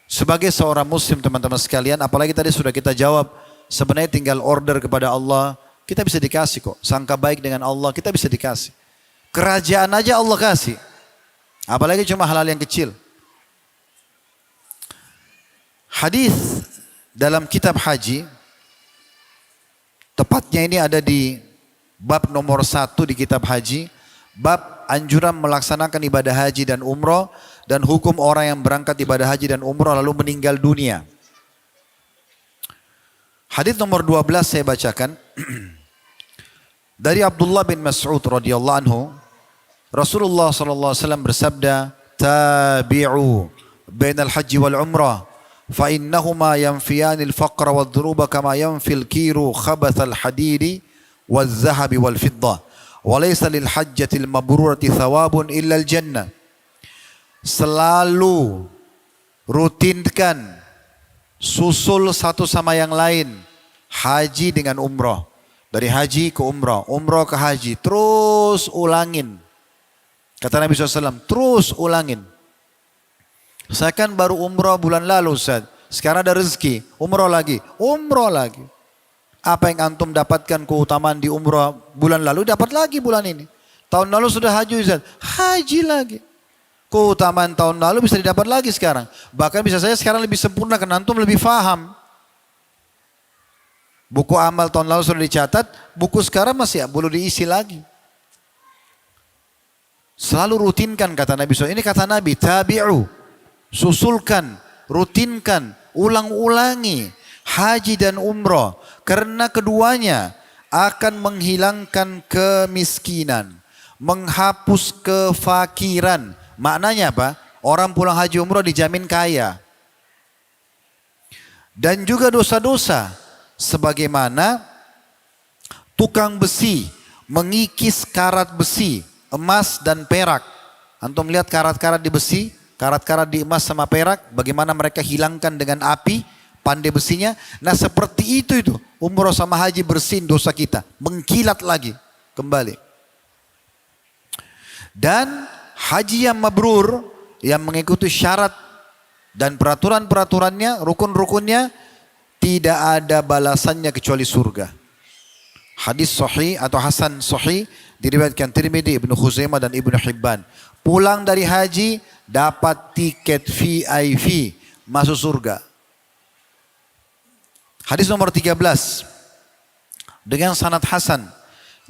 sebagai seorang muslim teman-teman sekalian, apalagi tadi sudah kita jawab, sebenarnya tinggal order kepada Allah, kita bisa dikasih kok. Sangka baik dengan Allah, kita bisa dikasih. Kerajaan aja Allah kasih. Apalagi cuma hal-hal yang kecil. Hadis dalam kitab haji, tepatnya ini ada di bab nomor 1 di kitab haji, bab anjuran melaksanakan ibadah haji dan umroh, dan hukum orang yang berangkat ibadah haji dan umroh lalu meninggal dunia. Hadis nomor 12 saya bacakan. Dari Abdullah bin Mas'ud radhiyallahu anhu, Rasulullah sallallahu alaihi wasallam bersabda, "Tabi'u bainal haji wal umrah, fa innahuma yanfiyani al-faqra wadh-dhunuba kama yanfi al-kiru khabath al-hadidi wadh-dhahabi wal-fiddah, wa laysa lil hajjati al-mabrurati thawabun illa al-jannah." Selalu rutinkan susul satu sama yang lain. Haji dengan umroh. Dari haji ke umroh, umroh ke haji. Terus ulangin. Kata Nabi SAW, terus ulangin. Saya kan baru umroh bulan lalu Ustaz. Sekarang ada rezeki, umroh lagi, umroh lagi. Apa yang antum dapatkan keutamaan di umroh bulan lalu, dapat lagi bulan ini. Tahun lalu sudah haji Ustaz, haji lagi. Keutamaan tahun lalu bisa didapat lagi sekarang. Bahkan bisa saya sekarang lebih sempurna karena antum lebih faham. Buku amal tahun lalu sudah dicatat, buku sekarang masih belum diisi lagi. Selalu rutinkan kata Nabi SAW. Ini kata Nabi, tabi'u, susulkan, rutinkan, ulang-ulangi haji dan umroh. Karena keduanya akan menghilangkan kemiskinan, menghapus kefakiran. Maknanya apa? Orang pulang haji umroh dijamin kaya. Dan juga dosa-dosa. Sebagaimana tukang besi mengikis karat besi, emas dan perak. Antum lihat karat-karat di besi, karat-karat di emas sama perak, bagaimana mereka hilangkan dengan api, pandai besinya. Nah seperti itu umroh sama haji bersihin dosa kita, mengkilat lagi kembali. Dan haji yang mabrur, yang mengikuti syarat dan peraturan-peraturannya, rukun-rukunnya, tidak ada balasannya kecuali surga. Hadis sahih atau hasan sahih diriwayatkan Tirmidzi, Ibnu Khuzaimah dan Ibnu Hibban. Pulang dari haji dapat tiket VIP masuk surga. Hadis nomor 13 dengan sanad hasan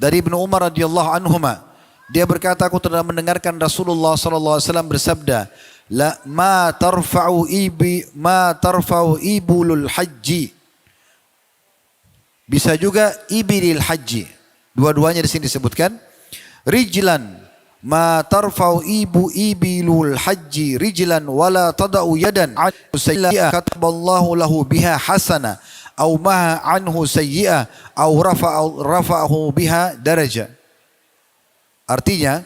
dari Ibnu Umar radhiyallahu anhuma. Dia berkata, aku telah mendengarkan Rasulullah sallallahu alaihi wasallam bersabda, la ma tarfa'u ibulul haji. Bisa juga ibilil haji. Dua-duanya di sini disebutkan. Rijlan ma tarfa'u ibilul haji rijlan wala tada'u yadan sayyi'ah kataballahu lahu biha hasana au maha anhu sayyi'ah au rafa'ahu biha daraja. Artinya,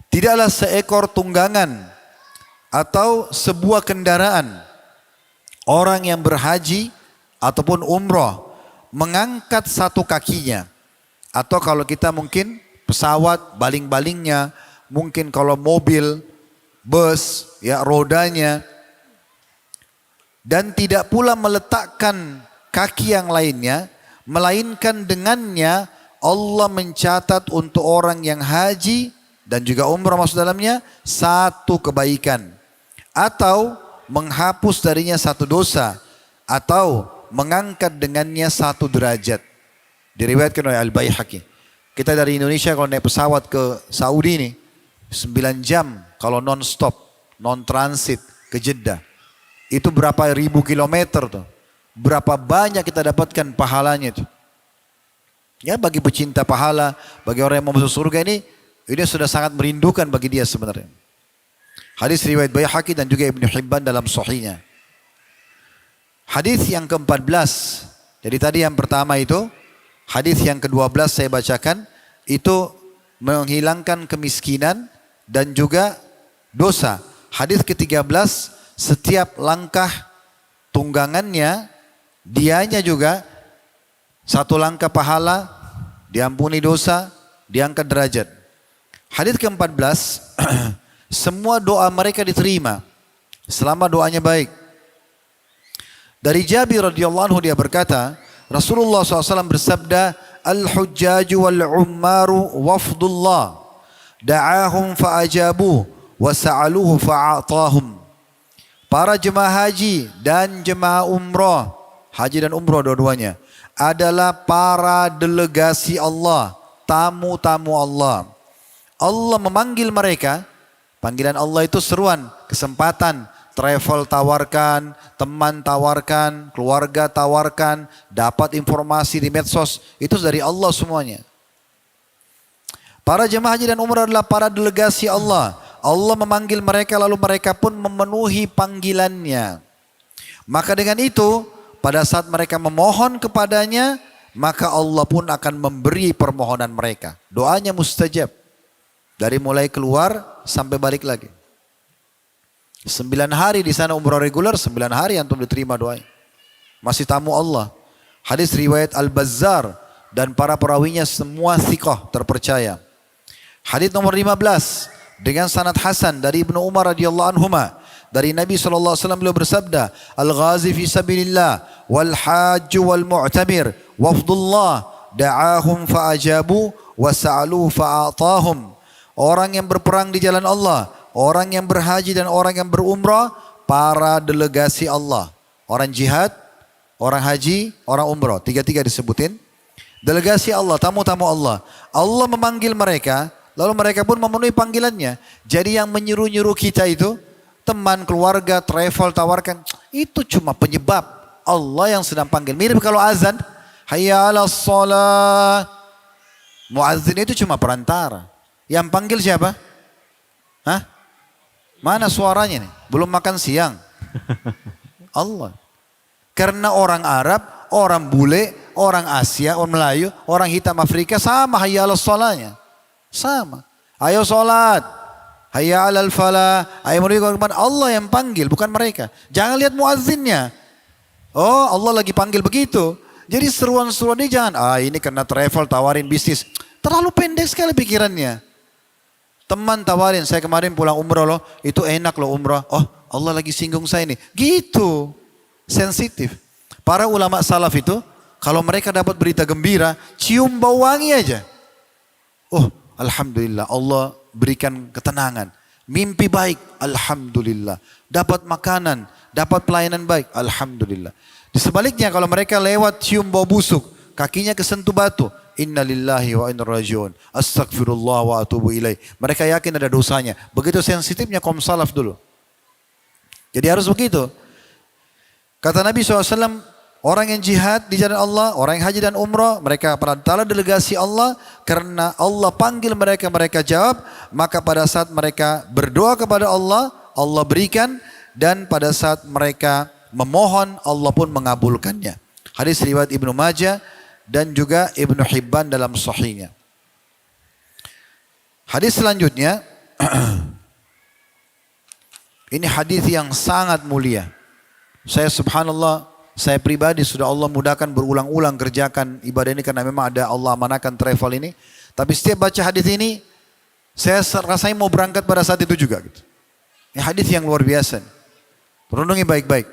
tidaklah seekor tunggangan atau sebuah kendaraan orang yang berhaji ataupun umroh mengangkat satu kakinya. Atau kalau kita mungkin pesawat baling-balingnya, mungkin kalau mobil, bus, ya rodanya. Dan tidak pula meletakkan kaki yang lainnya, melainkan dengannya Allah mencatat untuk orang yang haji dan juga umrah masuk dalamnya satu kebaikan. Atau menghapus darinya satu dosa. Atau mengangkat dengannya satu derajat. Diriwayatkan oleh Al-Baihaqi. Kita dari Indonesia kalau naik pesawat ke Saudi ini 9 jam kalau non-stop, non-transit ke Jeddah. Itu berapa ribu kilometer tuh. Berapa banyak kita dapatkan pahalanya tuh. Ya bagi pecinta pahala, bagi orang yang mau masuk surga ini sudah sangat merindukan bagi dia sebenarnya. Hadis riwayat Baihaqi dan juga Ibnu Hibban dalam sahihnya. Hadis yang ke-14. Jadi tadi yang pertama itu, hadis yang ke-12 saya bacakan, itu menghilangkan kemiskinan dan juga dosa. Hadis ke-13, setiap langkah tunggangannya, dianya juga satu langkah pahala, diampuni dosa, diangkat derajat. Hadis ke-14, semua doa mereka diterima selama doanya baik. Dari Jabir radhiyallahu anhu dia berkata, Rasulullah SAW bersabda, Al-hujjaju wal-ummaru wafdullah, da'ahum fa'ajabuh, wa sa'aluhu fa'atahum. Para jemaah haji dan jemaah umrah, haji dan umrah dua-duanya, adalah para delegasi Allah, tamu-tamu Allah. Allah memanggil mereka, panggilan Allah itu seruan, kesempatan, travel tawarkan, teman tawarkan, keluarga tawarkan, dapat informasi di medsos, itu dari Allah semuanya. Para jemaah haji dan umrah adalah para delegasi Allah. Allah memanggil mereka lalu mereka pun memenuhi panggilannya. Maka dengan itu, pada saat mereka memohon kepadanya, maka Allah pun akan memberi permohonan mereka. Doanya mustajab. Dari mulai keluar sampai balik lagi. 9 hari di sana umrah reguler, 9 hari antum diterima doanya. Masih tamu Allah. Hadis riwayat Al-Bazzar dan para perawinya semua thiqah, terpercaya. Hadis nomor 15 dengan sanad hasan dari Ibnu Umar radhiyallahu anhuma. Dari Nabi SAW beliau bersabda, Al-ghazi fi sabilillah wal hajj wal mu'tamir wafdullah da'ahum fa'ajabu wa sa'alu fa'atahum. Orang yang berperang di jalan Allah, orang yang berhaji dan orang yang berumrah, para delegasi Allah. Orang jihad, orang haji, orang umrah. Tiga-tiga disebutin. Delegasi Allah, tamu-tamu Allah. Allah memanggil mereka, lalu mereka pun memenuhi panggilannya. Jadi yang menyuruh-nyuruh kita itu, teman, keluarga, travel, tawarkan. Itu cuma penyebab. Allah yang sedang panggil. Mirip kalau azan. Hayya ala sholat. Muazzin itu cuma perantara. Yang panggil siapa? Hah? Mana suaranya nih? Belum makan siang. Allah. Karena orang Arab, orang bule, orang Asia, orang Melayu, orang hitam Afrika sama hayya ala sholatnya. Sama. Ayo sholat. Hayya alal falah. Ayo menuju kepada Allah yang panggil, bukan mereka. Jangan lihat muazzinnya. Oh, Allah lagi panggil begitu. Jadi seruan-seruan ini jangan, ini karena travel tawarin bisnis. Terlalu pendek sekali pikirannya. Teman tawarin, saya kemarin pulang umrah loh, itu enak loh umrah. Oh, Allah lagi singgung saya nih. Gitu. Sensitif. Para ulama salaf itu, kalau mereka dapat berita gembira, cium bau wangi aja. Oh, alhamdulillah Allah berikan ketenangan. Mimpi baik, alhamdulillah. Dapat makanan, dapat pelayanan baik, alhamdulillah. Di sebaliknya kalau mereka lewat cium bau busuk, kakinya kesentuh batu, innalillahi wa inna rajiun, astagfirullah wa atubu ilaih. Mereka yakin ada dosanya. Begitu sensitifnya kaum salaf dulu. Jadi harus begitu. Kata Nabi SAW, orang yang jihad di jalan Allah, orang yang haji dan umrah, mereka perantara delegasi Allah. Karena Allah panggil mereka, mereka jawab. Maka pada saat mereka berdoa kepada Allah, Allah berikan. Dan pada saat mereka memohon, Allah pun mengabulkannya. Hadis riwayat Ibnu Majah dan juga Ibnu Hibban dalam sahihnya. Hadis selanjutnya, ini hadis yang sangat mulia. Saya subhanallah, saya pribadi sudah Allah mudahkan berulang-ulang kerjakan ibadah ini karena memang ada Allah amanahkan travel ini. Tapi setiap baca hadis ini, saya rasanya mau berangkat pada saat itu juga. Gitu. Ini hadis yang luar biasa. Renungi baik-baik.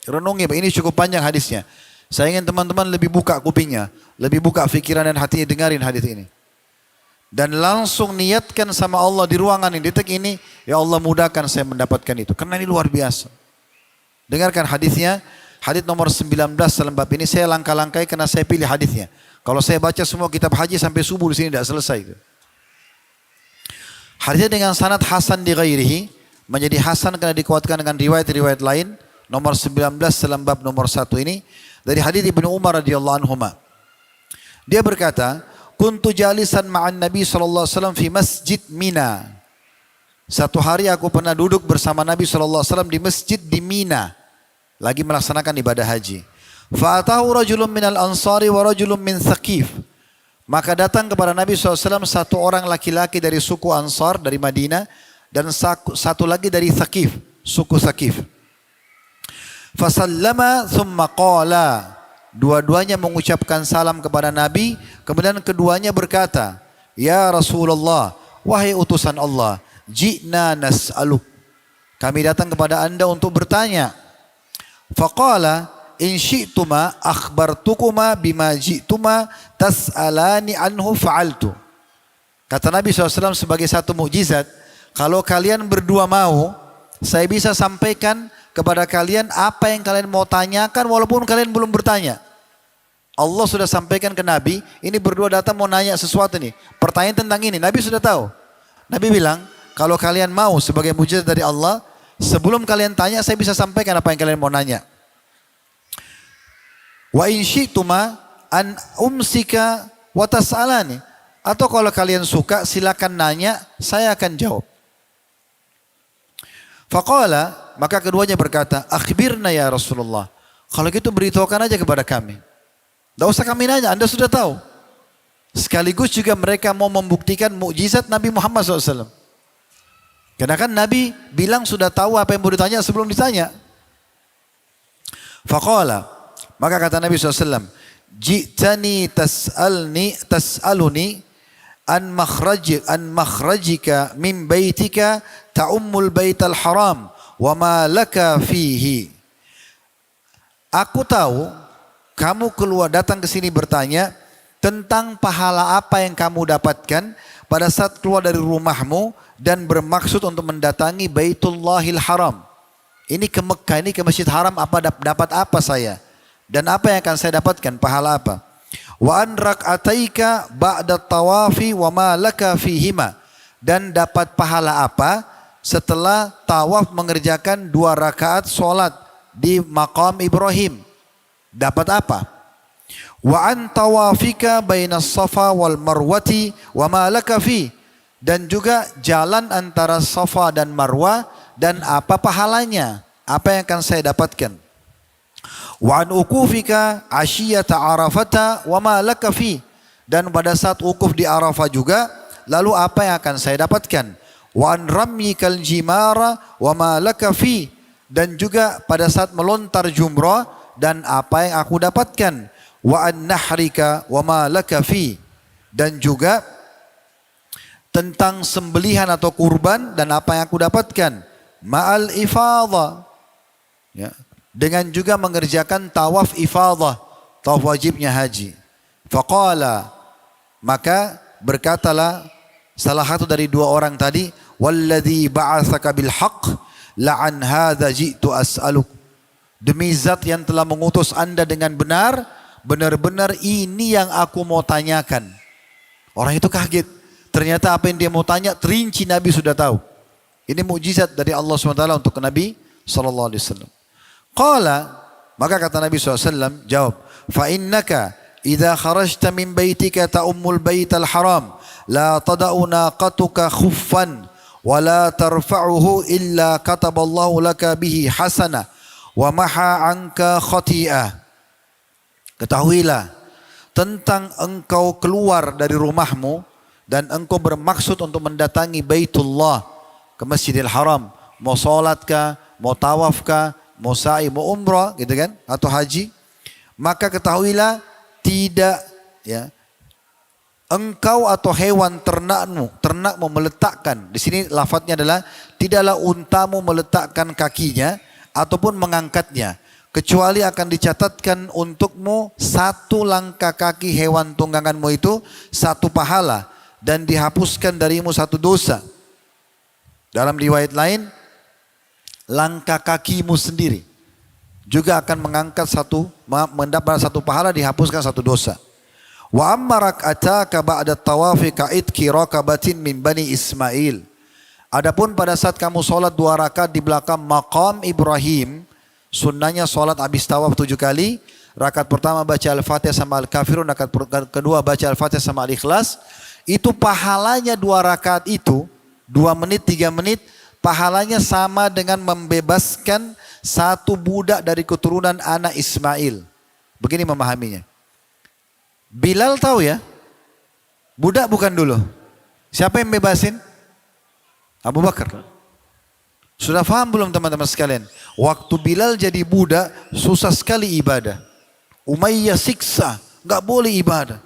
Renungi, ini cukup panjang hadisnya. Saya ingin teman-teman lebih buka kupingnya, lebih buka pikiran dan hatinya dengarin hadis ini. Dan langsung niatkan sama Allah di ruangan ini, detik ini, ya Allah mudahkan saya mendapatkan itu. Karena ini luar biasa. Dengarkan hadisnya, hadis nomor 19 dalam bab ini saya langkah-langkai karena saya pilih hadisnya. Kalau saya baca semua kitab haji sampai subuh di sini tidak selesai. Hadisnya dengan sanad hasan di ghairihi, menjadi hasan karena dikuatkan dengan riwayat-riwayat lain. Nomor 19 dalam bab nomor 1 ini dari hadis Ibnu Umar radhiyallahu anhuma. Dia berkata, "Kuntu jalisan ma'an Nabi sallallahu alaihi wasallam fi Masjid Mina." Satu hari aku pernah duduk bersama Nabi sallallahu alaihi wasallam di masjid di Mina, lagi melaksanakan ibadah haji. Fa'atahu rajulun minal ansari wa rajulun min Thaqif. Maka datang kepada Nabi SAW satu orang laki-laki dari suku Ansar dari Madinah dan satu lagi dari Thaqif, suku Thaqif. Fasallama thumma qala. Dua-duanya mengucapkan salam kepada Nabi, kemudian keduanya berkata, "Ya Rasulullah, wahai utusan Allah, ji'na nas'aluk. Kami datang kepada Anda untuk bertanya." Faqala in syi'tuma akhbartukuma bima ji'tuma tas'alani anhu fa'altu. Kata Nabi SAW sebagai satu mukjizat, kalau kalian berdua mau, saya bisa sampaikan kepada kalian apa yang kalian mau tanyakan walaupun kalian belum bertanya. Allah sudah sampaikan ke Nabi, ini berdua datang mau nanya sesuatu nih. Pertanyaan tentang ini, Nabi sudah tahu. Nabi bilang, kalau kalian mau sebagai mukjizat dari Allah, sebelum kalian tanya saya bisa sampaikan apa yang kalian mau nanya. Wa in syi'tuma an umsika wa tas'alani. Atau kalau kalian suka silakan nanya, saya akan jawab. Faqala, maka keduanya berkata, akhbirna ya Rasulullah. Kalau gitu beritahukan aja kepada kami. Tidak usah kami nanya, Anda sudah tahu. Sekaligus juga mereka mau membuktikan mukjizat Nabi Muhammad SAW. Karena kan Nabi bilang sudah tahu apa yang mau ditanya sebelum ditanya. Faqala, maka kata Nabi SAW, Ji'tani tas'aluni an makhrajika min baitika ta'ummul baital haram wa ma laka fihi. Aku tahu kamu keluar datang ke sini bertanya tentang pahala apa yang kamu dapatkan pada saat keluar dari rumahmu dan bermaksud untuk mendatangi Baitullahil Haram. Ini ke Mekah, ini ke Masjid Haram, apa dapat apa saya? Dan apa yang akan saya dapatkan, pahala apa? Wa an rak'ataika ba'da tawafi wa ma laka fihima. Dan dapat pahala apa setelah tawaf mengerjakan 2 rakaat solat di maqam Ibrahim? Dapat apa? Wa an tawafika bainas safa wal marwati wa ma laka fi. Dan juga jalan antara Safa dan Marwah dan apa pahalanya? Apa yang akan saya dapatkan? Wa an ukufika ashiyata Arafata wa ma laka fi. Dan pada saat ukuf di Arafah juga, lalu apa yang akan saya dapatkan? Wa an ramyikal jimara wa ma laka fi. Dan juga pada saat melontar jumrah dan apa yang aku dapatkan? Wa an nahrika wa ma laka fi. Dan juga tentang sembelihan atau kurban dan apa yang aku dapatkan. Ma'al ifadha. Ya. Dengan juga mengerjakan tawaf ifadha. Tawaf wajibnya haji. Faqala. Maka berkatalah salah satu dari 2 orang tadi. Walladhi ba'athaka bilhaq. La'an hadha ji'tu as'aluk. Demi zat yang telah mengutus anda dengan benar. Benar-benar ini yang aku mau tanyakan. Orang itu kaget. Ternyata apa yang dia mau tanya terinci Nabi sudah tahu. Ini mukjizat dari Allah SWT untuk Nabi SAW. Qala, maka kata Nabi SAW jawab, fa innaka idza kharajta min baitika ta'ummul baital haram la tada'u naqatuka khuffan wa la tarfa'uhu illa kataballahu laka bihi hasana wa maha anka khati'ah. Ketahuilah tentang engkau keluar dari rumahmu dan engkau bermaksud untuk mendatangi Baitullah ke Masjidil Haram, mau salat kah, mau tawaf kah, mau sa'i, mau umrah gitu kan, atau haji, maka ketahuilah tidak ya engkau atau hewan ternakmu meletakkan, di sini lafadznya adalah tidaklah untamu meletakkan kakinya ataupun mengangkatnya, kecuali akan dicatatkan untukmu 1 langkah kaki hewan tungganganmu itu 1 pahala. Dan dihapuskan darimu 1 dosa. Dalam riwayat lain, langkah kakimu sendiri juga akan mengangkat mendapat 1 pahala, dihapuskan 1 dosa. Wa amma rak'ataka ba'da tawafi ka'idki rakabatin min bani Ismail. Adapun pada saat kamu solat 2 rakaat di belakang maqam Ibrahim, sunnahnya solat habis tawaf 7 kali. Rakaat pertama baca Al-Fatihah sama Al-Kafirun, rakaat kedua baca Al-Fatihah sama Al-Ikhlas. Itu pahalanya 2 rakaat itu, 2 menit, 3 menit, pahalanya sama dengan membebaskan 1 budak dari keturunan anak Ismail. Begini memahaminya. Bilal tahu ya, budak bukan dulu. Siapa yang bebasin? Abu Bakar. Sudah paham belum teman-teman sekalian? Waktu Bilal jadi budak, susah sekali ibadah. Umayyah siksa, nggak boleh ibadah.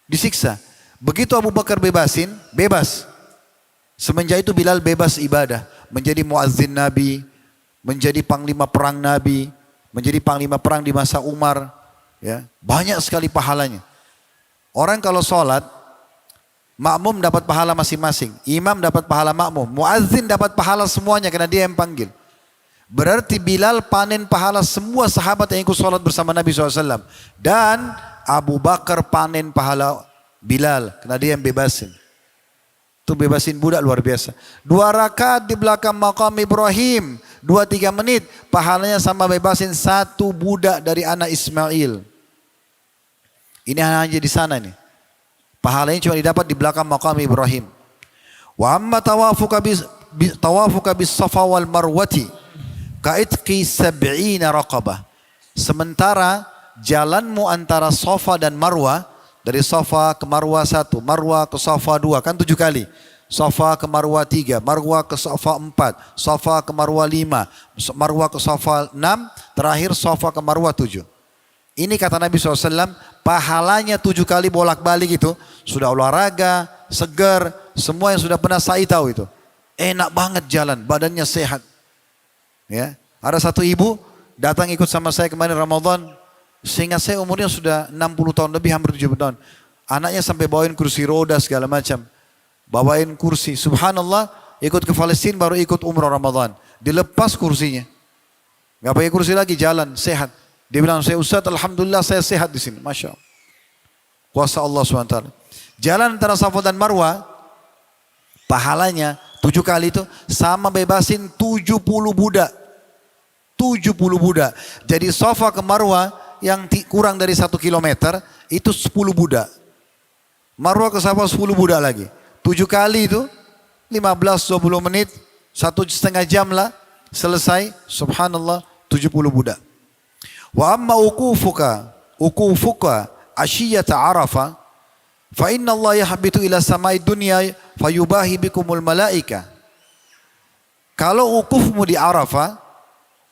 Disiksa. Begitu Abu Bakar bebasin, bebas. Semenjak itu Bilal bebas ibadah. Menjadi muazzin Nabi, menjadi panglima perang Nabi, menjadi panglima perang di masa Umar. Ya, banyak sekali pahalanya. Orang kalau sholat, makmum dapat pahala masing-masing. Imam dapat pahala makmum. Muazzin dapat pahala semuanya karena dia yang panggil. Berarti Bilal panen pahala semua sahabat yang ikut sholat bersama Nabi SAW. Dan Abu Bakar panen pahala Bilal, karena dia yang bebasin. Itu bebasin budak luar biasa. 2 rakaat di belakang maqam Ibrahim, 2-3 menit, pahalanya sama bebasin 1 budak dari anak Ismail. Ini hanya di sana nih. Pahalanya cuma didapat di belakang maqam Ibrahim. Wa amma tawafuka bis safa wal marwati ka'itqi 70 raqabah. Sementara jalanmu antara Safa dan Marwah, dari Safa ke Marwah 1, Marwah ke Safa 2, kan 7 kali. Safa ke Marwah 3, Marwah ke Safa 4, Safa ke Marwah 5, Marwah ke Safa 6, terakhir Safa ke Marwah 7. Ini kata Nabi SAW, pahalanya 7 kali bolak-balik itu, sudah olahraga, segar, semua yang sudah pernah sa'i tahu itu. Enak banget jalan, badannya sehat. Ya, ada satu ibu datang ikut sama saya kemarin Ramadan, sehingga saya umurnya sudah 60 tahun lebih, hampir 70 tahun. Anaknya sampai bawain kursi roda segala macam. Bawain kursi, subhanallah, ikut ke Palestina baru ikut umrah Ramadan. Dilepas kursinya. Gak pakai kursi lagi, jalan, sehat. Dia bilang, saya Ustaz, alhamdulillah saya sehat di sini. Masya Allah. Kuasa Allah SWT. Jalan antara Safa dan Marwah, pahalanya 7 kali itu sama bebasin 70 budak. 70 budak. Jadi Safa ke Marwah yang kurang dari 1 kilometer itu 10 budak. Marwah ke Safa 10 budak lagi. 7 kali itu 15-20 menit, 1,5 jam lah selesai. Subhanallah 70 budak. Wa amma ukufuka ashiyata Arafah fa inna Allah yahbitu ila samai dunya fayubahi bikumul malaika. Kalau ukufmu di Arafah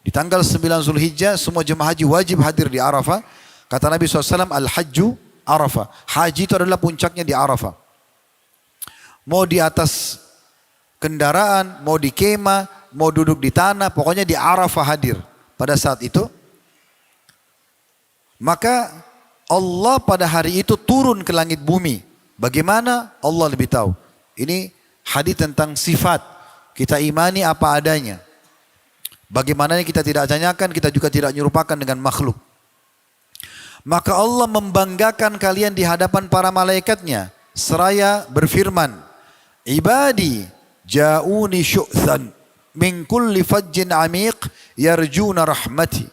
di tanggal 9 Zulhijjah, semua jemaah haji wajib hadir di Arafah. Kata Nabi SAW, al-hajju Arafah. Haji itu adalah puncaknya di Arafah. Mau di atas kendaraan, mau di kemah, mau duduk di tanah, pokoknya di Arafah hadir pada saat itu. Maka Allah pada hari itu turun ke langit bumi. Bagaimana? Allah lebih tahu. Ini hadis tentang sifat. Kita imani apa adanya. Bagaimana kita tidak tanyakan, kita juga tidak nyerupakan dengan makhluk. Maka Allah membanggakan kalian di hadapan para malaikatnya. Seraya berfirman, Ibadi ja'uni syu'than min kulli fajjin amiq yarjuna rahmati.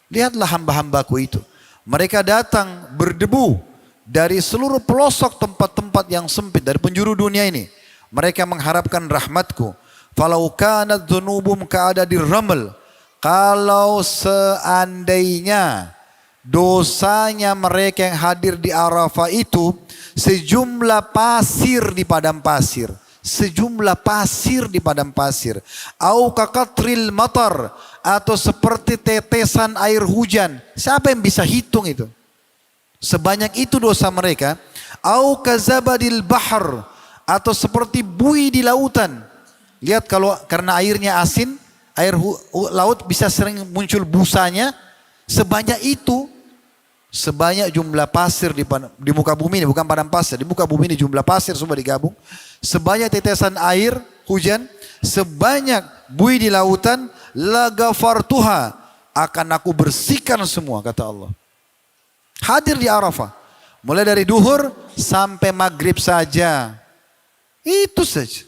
Lihatlah hamba-hambaku itu. Mereka datang berdebu dari seluruh pelosok tempat-tempat yang sempit dari penjuru dunia ini. Mereka mengharapkan rahmatku. Falau kanat dzunubum ka'adadir raml. Kalau seandainya dosanya mereka yang hadir di Arafah itu sejumlah pasir di padang pasir. Sejumlah pasir di padang pasir. Au kaqatril matar. Atau seperti tetesan air hujan. Siapa yang bisa hitung itu? Sebanyak itu dosa mereka. Au kazabadil bahar. Atau seperti buih di lautan. Lihat kalau karena airnya asin, air laut bisa sering muncul busanya. Sebanyak itu, sebanyak jumlah pasir di muka bumi ini, bukan padang pasir, di muka bumi ini jumlah pasir semua digabung. Sebanyak tetesan air hujan, sebanyak buih di lautan, lagafartuha, akan aku bersihkan semua, kata Allah. Hadir di Arafah, mulai dari duhur sampai maghrib saja. Itu saja.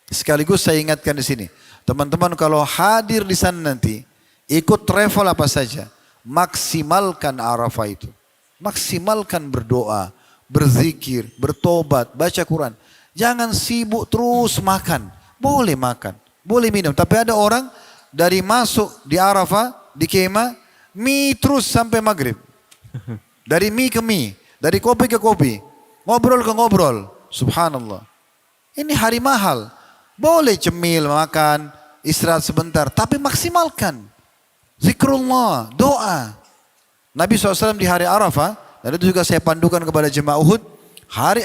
Sekaligus saya ingatkan di sini, teman-teman kalau hadir di sana nanti, ikut travel apa saja, maksimalkan Arafah itu. Maksimalkan berdoa, berzikir, bertobat, baca Quran. Jangan sibuk terus makan. Boleh makan, boleh minum. Tapi ada orang dari masuk di Arafah, di kemah, mie terus sampai maghrib. Dari mie ke mie, dari kopi ke kopi, ngobrol ke ngobrol. Subhanallah. Ini hari mahal. Boleh cemil, makan, istirahat sebentar. Tapi maksimalkan. Zikrullah, doa. Nabi SAW di hari Arafah, dan itu juga saya pandukan kepada jemaah Uhud,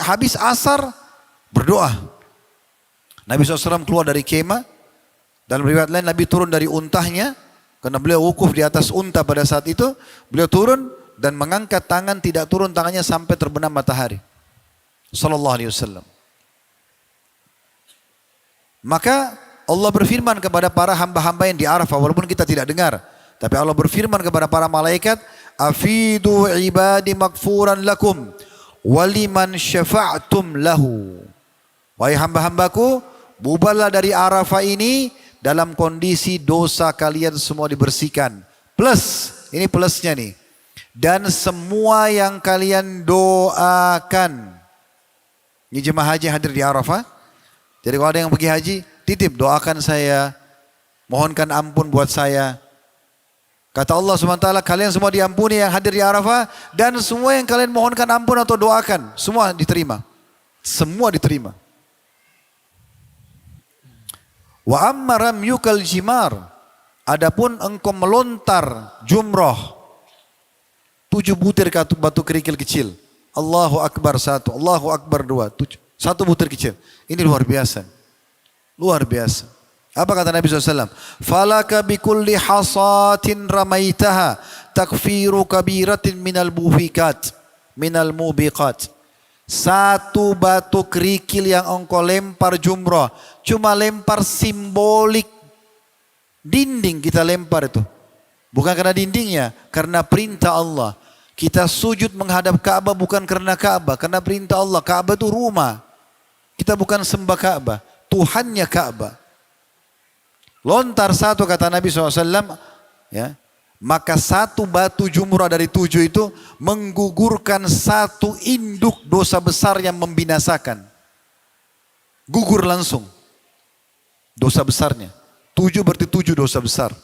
habis asar berdoa. Nabi SAW keluar dari kemah, dalam riwayat lain Nabi turun dari untahnya, karena beliau wukuf di atas unta pada saat itu, beliau turun dan mengangkat tangan, tidak turun tangannya sampai terbenam matahari. Sallallahu alaihi wasallam. Maka Allah berfirman kepada para hamba-hamba yang di Arafah, walaupun kita tidak dengar, tapi Allah berfirman kepada para malaikat, afidu ibadi maghfuran lakum waliman syafa'tum lahu. Wahai hamba-hambaku, bubarlah dari Arafah ini dalam kondisi dosa kalian semua dibersihkan. Plus, ini plusnya nih. Dan semua yang kalian doakan. Ini jemaah haji hadir di Arafah. Jadi kalau ada yang pergi haji, titip doakan saya, mohonkan ampun buat saya. Kata Allah SWT, kalian semua diampuni yang hadir di Arafah, dan semua yang kalian mohonkan ampun atau doakan, semua diterima. Semua diterima. Wa amma ramyukal jimar, adapun engkau melontar jumrah 7 butir batu kerikil kecil. Allahu Akbar 1, Allahu Akbar 2, 1 butir kecil. Ini luar biasa. Luar biasa. Apa kata Nabi SAW? Falaka bikulli hasatin ramaitaha takfiru kabiratin minal mubiqat. Minal mubiqat. 1 batu kerikil yang engkau lempar jumrah. Cuma lempar simbolik. Dinding kita lempar itu. Bukan karena dindingnya. Karena perintah Allah. Kita sujud menghadap Ka'bah bukan karena Ka'bah. Karena perintah Allah. Ka'bah itu rumah. Kita bukan sembah Ka'bah. Tuhannya Ka'bah. Lontar 1 kata Nabi SAW. Ya, maka 1 batu jumrah dari 7 itu menggugurkan 1 induk dosa besar yang membinasakan. Gugur langsung. Dosa besarnya. 7 berarti 7 dosa besar.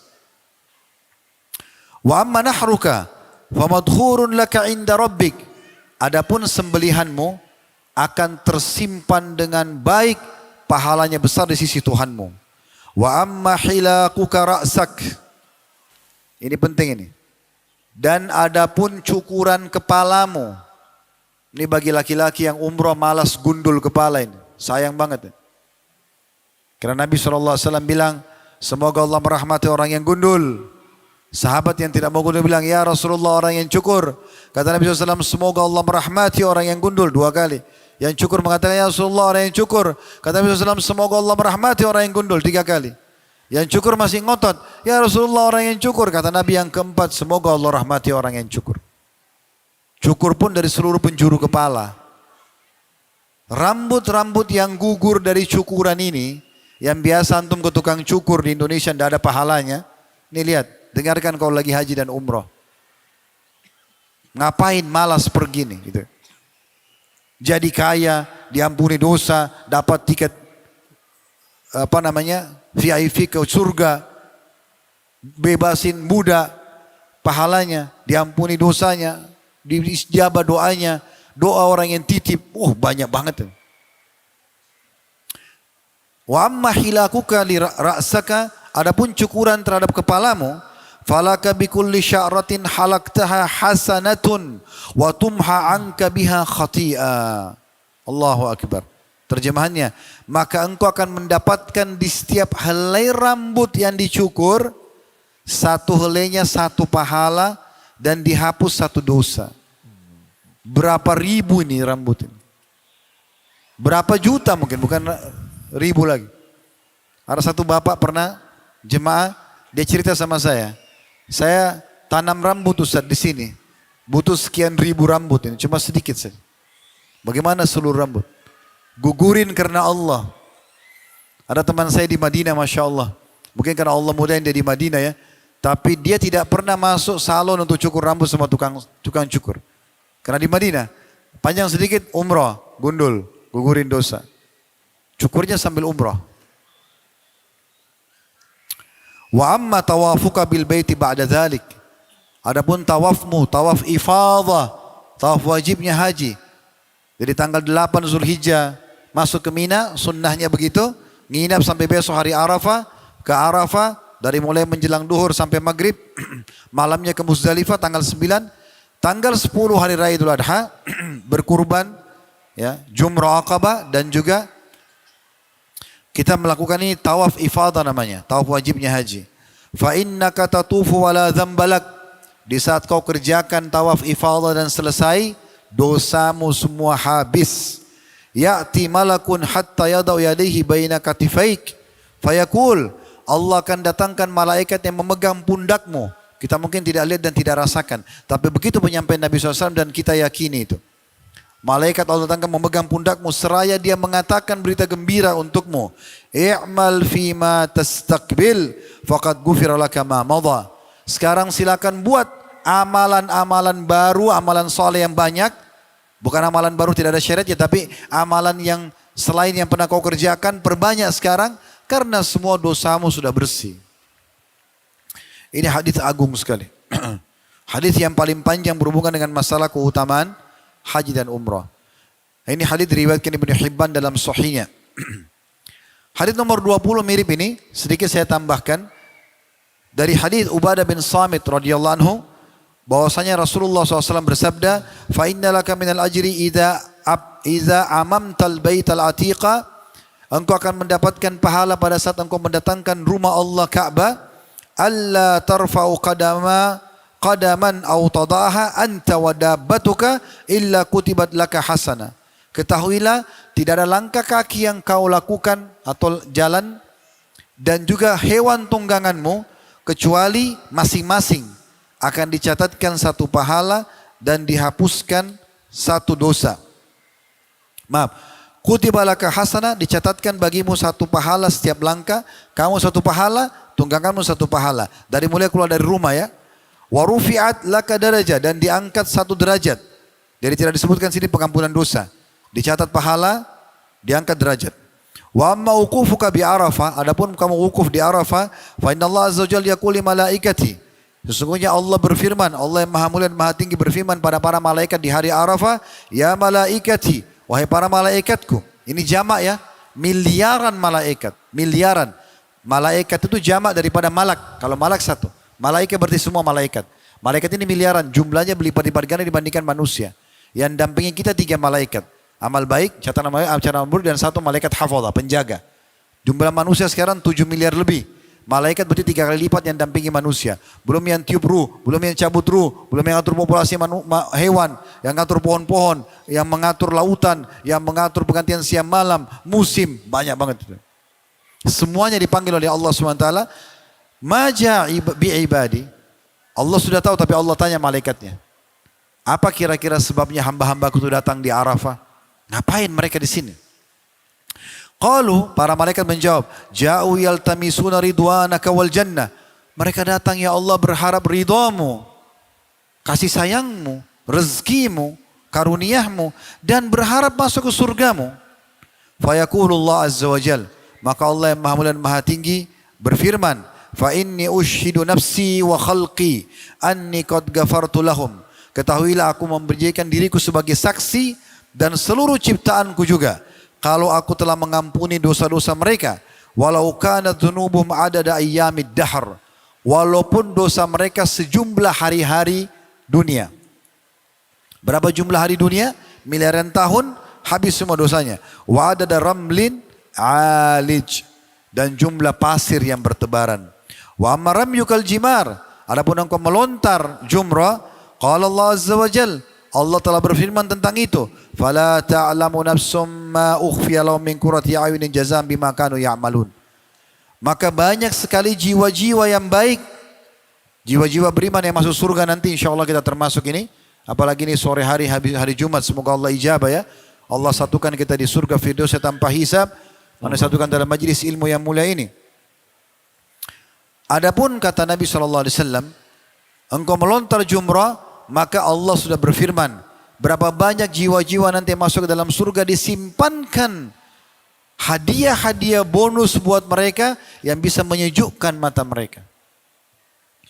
Wa amma nahruka famadkhurun laka inda rabbik. Adapun sembelihanmu akan tersimpan dengan baik, pahalanya besar di sisi Tuhanmu. Wa amma hilaquka ra'sak. Ini penting ini. Dan adapun cukuran kepalamu. Ini bagi laki-laki yang umrah malas gundul kepala ini. Sayang banget. Karena Nabi SAW bilang, semoga Allah merahmati orang yang gundul. Sahabat yang tidak mau gundul bilang, ya Rasulullah orang yang cukur. Kata Nabi SAW, semoga Allah merahmati orang yang gundul 2 kali. Yang cukur mengatakan, ya Rasulullah orang yang cukur. Kata Nabi SAW, semoga Allah merahmati orang yang gundul 3 kali. Yang cukur masih ngotot. Ya Rasulullah orang yang cukur. Kata Nabi yang keempat, semoga Allah rahmati orang yang cukur. Cukur pun dari seluruh penjuru kepala. Rambut-rambut yang gugur dari cukuran ini, yang biasa antum ke tukang cukur di Indonesia tidak ada pahalanya. Ini lihat, dengarkan kalau lagi haji dan umroh. Ngapain malas pergi nih gitu. Jadi kaya, diampuni dosa, dapat tiket VIP ke surga, bebasin budak, pahalanya, diampuni dosanya, diijabah doanya, doa orang yang titip, banyak banget. Wa amma hilakuka li ra'saka, adapun cukuran terhadap kepalamu, falaka bikulli sya'ratin halaktaha hasanatun wa tumha anka biha khati'a. Allahu Akbar. Terjemahannya, maka engkau akan mendapatkan di setiap helai rambut yang dicukur, 1 helainya 1 pahala dan dihapus 1 dosa. Berapa ribu ini rambut ini? Berapa juta mungkin, bukan ribu lagi. Ada satu bapak pernah jemaah, dia cerita sama saya tanam rambut Ustaz di sini, butuh sekian ribu rambut ini, cuma sedikit saja. Bagaimana seluruh rambut? Gugurin karena Allah. Ada teman saya di Madinah, Masya Allah. Mungkin karena Allah mudahin dia di Madinah ya. Tapi dia tidak pernah masuk salon untuk cukur rambut sama tukang cukur. Karena di Madinah, panjang sedikit umrah, gundul, gugurin dosa. Cukurnya sambil umrah. Wa amma tawafuka bil baiti ba'da dhalik. Adapun tawafmu, tawaf ifadah, tawaf wajibnya haji. Jadi tanggal 8 Zulhijjah masuk ke Mina, sunnahnya begitu. Nginap sampai besok hari Arafah, ke Arafah dari mulai menjelang duhur sampai maghrib. Malamnya ke Muzdalifah tanggal 9. Tanggal 10 hari Raya Idul Adha berkurban, ya, Jumrah Aqabah, dan juga kita melakukan ini tawaf ifadah namanya, tawaf wajibnya haji. Fa innaka tatufu wala dzambalak. Di saat kau kerjakan tawaf ifadah dan selesai, dosamu semua habis. Ya'ti malakun hatta yadau yadayhi baina katifaik fayaqul, Allah akan datangkan malaikat yang memegang pundakmu. Kita mungkin tidak lihat dan tidak rasakan, tapi begitu penyampaian Nabi SAW dan kita yakini itu. Malaikat Allah datangkan memegang pundakmu seraya dia mengatakan berita gembira untukmu. I'mal fima tastaqbil faqad ghufira laka ma madha. Sekarang silakan buat amalan-amalan baru, amalan soleh yang banyak. Bukan amalan baru tidak ada syariatnya, tapi amalan yang selain yang pernah kau kerjakan perbanyak sekarang karena semua dosamu sudah bersih. Ini hadis agung sekali. Hadis yang paling panjang berhubungan dengan masalah keutamaan haji dan umrah. Ini hadis diriwayatkan Ibnu Hibban dalam sahihnya. Hadis nomor 20 mirip ini, sedikit saya tambahkan. Dari hadis Ubadah bin Samit radhiyallahu anhu, bahwasanya Rasulullah SAW bersabda, "Fa innalaka minal ajri idza amamtal baital atiqa." Engkau akan mendapatkan pahala pada saat engkau mendatangkan rumah Allah Ka'bah. "Alla tarfa'u qadaman aw tadaha anta wa dabbatuka illa kutibat laka hasana." Ketahuilah tidak ada langkah kaki yang kau lakukan atau jalan dan juga hewan tungganganmu kecuali masing-masing akan dicatatkan satu pahala dan dihapuskan satu dosa. Maaf, kutiba laka hasanah, dicatatkan bagimu satu pahala setiap langkah, kamu satu pahala, tungganganmu satu pahala. Dari mulai keluar dari rumah ya. Wa rufi'at laka darajah, dan diangkat satu derajat. Jadi tidak disebutkan sini pengampunan dosa. Dicatat pahala, diangkat derajat. Wa amma wuqufuka bi Arafah, adapun kamu wukuf di Arafah, fa inna Allah azza wajalla yaqulu li malaikati. Sesungguhnya Allah berfirman, Allah yang Maha Mulia dan Maha Tinggi berfirman pada para malaikat di hari Arafah, "Ya malaikati, wahai para malaikatku." Ini jamak ya, miliaran malaikat, miliaran. Malaikat itu jamak daripada malak. Kalau malak satu, malaikat berarti semua malaikat. Malaikat ini miliaran, jumlahnya berlipat-lipat ganda dibandingkan manusia. Yang dampingi kita 3 malaikat. Amal baik, catatan amal buruk, dan 1 malaikat hafadhah, penjaga. Jumlah manusia sekarang 7 miliar lebih. Malaikat berarti 3 kali lipat yang dampingi manusia. Belum yang tiup ruh, belum yang cabut ruh, belum yang ngatur populasi hewan, yang ngatur pohon-pohon, yang mengatur lautan, yang mengatur pergantian siang malam, musim, banyak banget. Semuanya dipanggil oleh Allah SWT. Maja bi'ibadi. Allah sudah tahu, tapi Allah tanya malaikatnya. Apa kira-kira sebabnya hamba-hambaku itu datang di Arafah? Ngapain mereka di sini? Qalu, para malaikat menjawab, ja'u yaltamisuna ridwanaka wal jannah. Mereka datang ya Allah berharap ridhamu, kasih sayangmu, rezekimu, karuniamu, dan berharap masuk ke surgamu. Fayaqulullah azza wa jal, maka Allah yang Maha Mulia dan Maha Tinggi berfirman, fa inni ushhidu nafsi wa khalqi anni qad ghafartu lahum. Ketahuilah aku memberikan diriku sebagai saksi dan seluruh ciptaanku juga, kalau aku telah mengampuni dosa-dosa mereka, walau kana dzunubuhum adada ayyamid dahr, walaupun dosa mereka sejumlah hari-hari dunia. Berapa jumlah hari dunia? Miliaran tahun, habis semua dosanya. Wa adada ramlin alij, dan jumlah pasir yang bertebaran. Wa amma ramyukal jimar, adapun engkau melontar jumrah, qala Allah azza wa jalla, Allah telah berfirman tentang itu, fala ta'lamu nafsum ma ukhfiya lahum min qurrati a'yunin jazaa'an bima kanu ya'malun. Maka banyak sekali jiwa-jiwa yang baik, jiwa-jiwa beriman yang masuk surga nanti, insyaallah kita termasuk ini. Apalagi ini sore hari, hari Jumat, semoga Allah ijabah ya. Allah satukan kita di surga firdaus tanpa hisab, mana satukan dalam majlis ilmu yang mulia ini. Adapun kata Nabi SAW, engkau melontar jumrah, maka Allah sudah berfirman, berapa banyak jiwa-jiwa nanti masuk ke dalam surga, disimpankan hadiah-hadiah bonus buat mereka yang bisa menyejukkan mata mereka.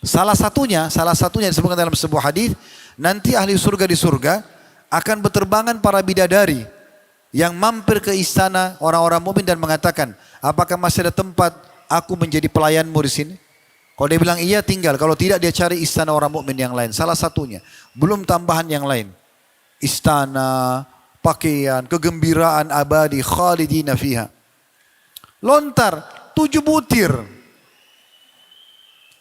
Salah satunya disebutkan dalam sebuah hadis, nanti ahli surga di surga akan berterbangan para bidadari yang mampir ke istana orang-orang mukmin dan mengatakan, apakah masih ada tempat aku menjadi pelayanmu di sini? Kalau dia bilang iya, tinggal. Kalau tidak, dia cari istana orang mukmin yang lain. Salah satunya. Belum tambahan yang lain. Istana, pakaian, kegembiraan abadi, khalidina fiha. Lontar, 7 butir.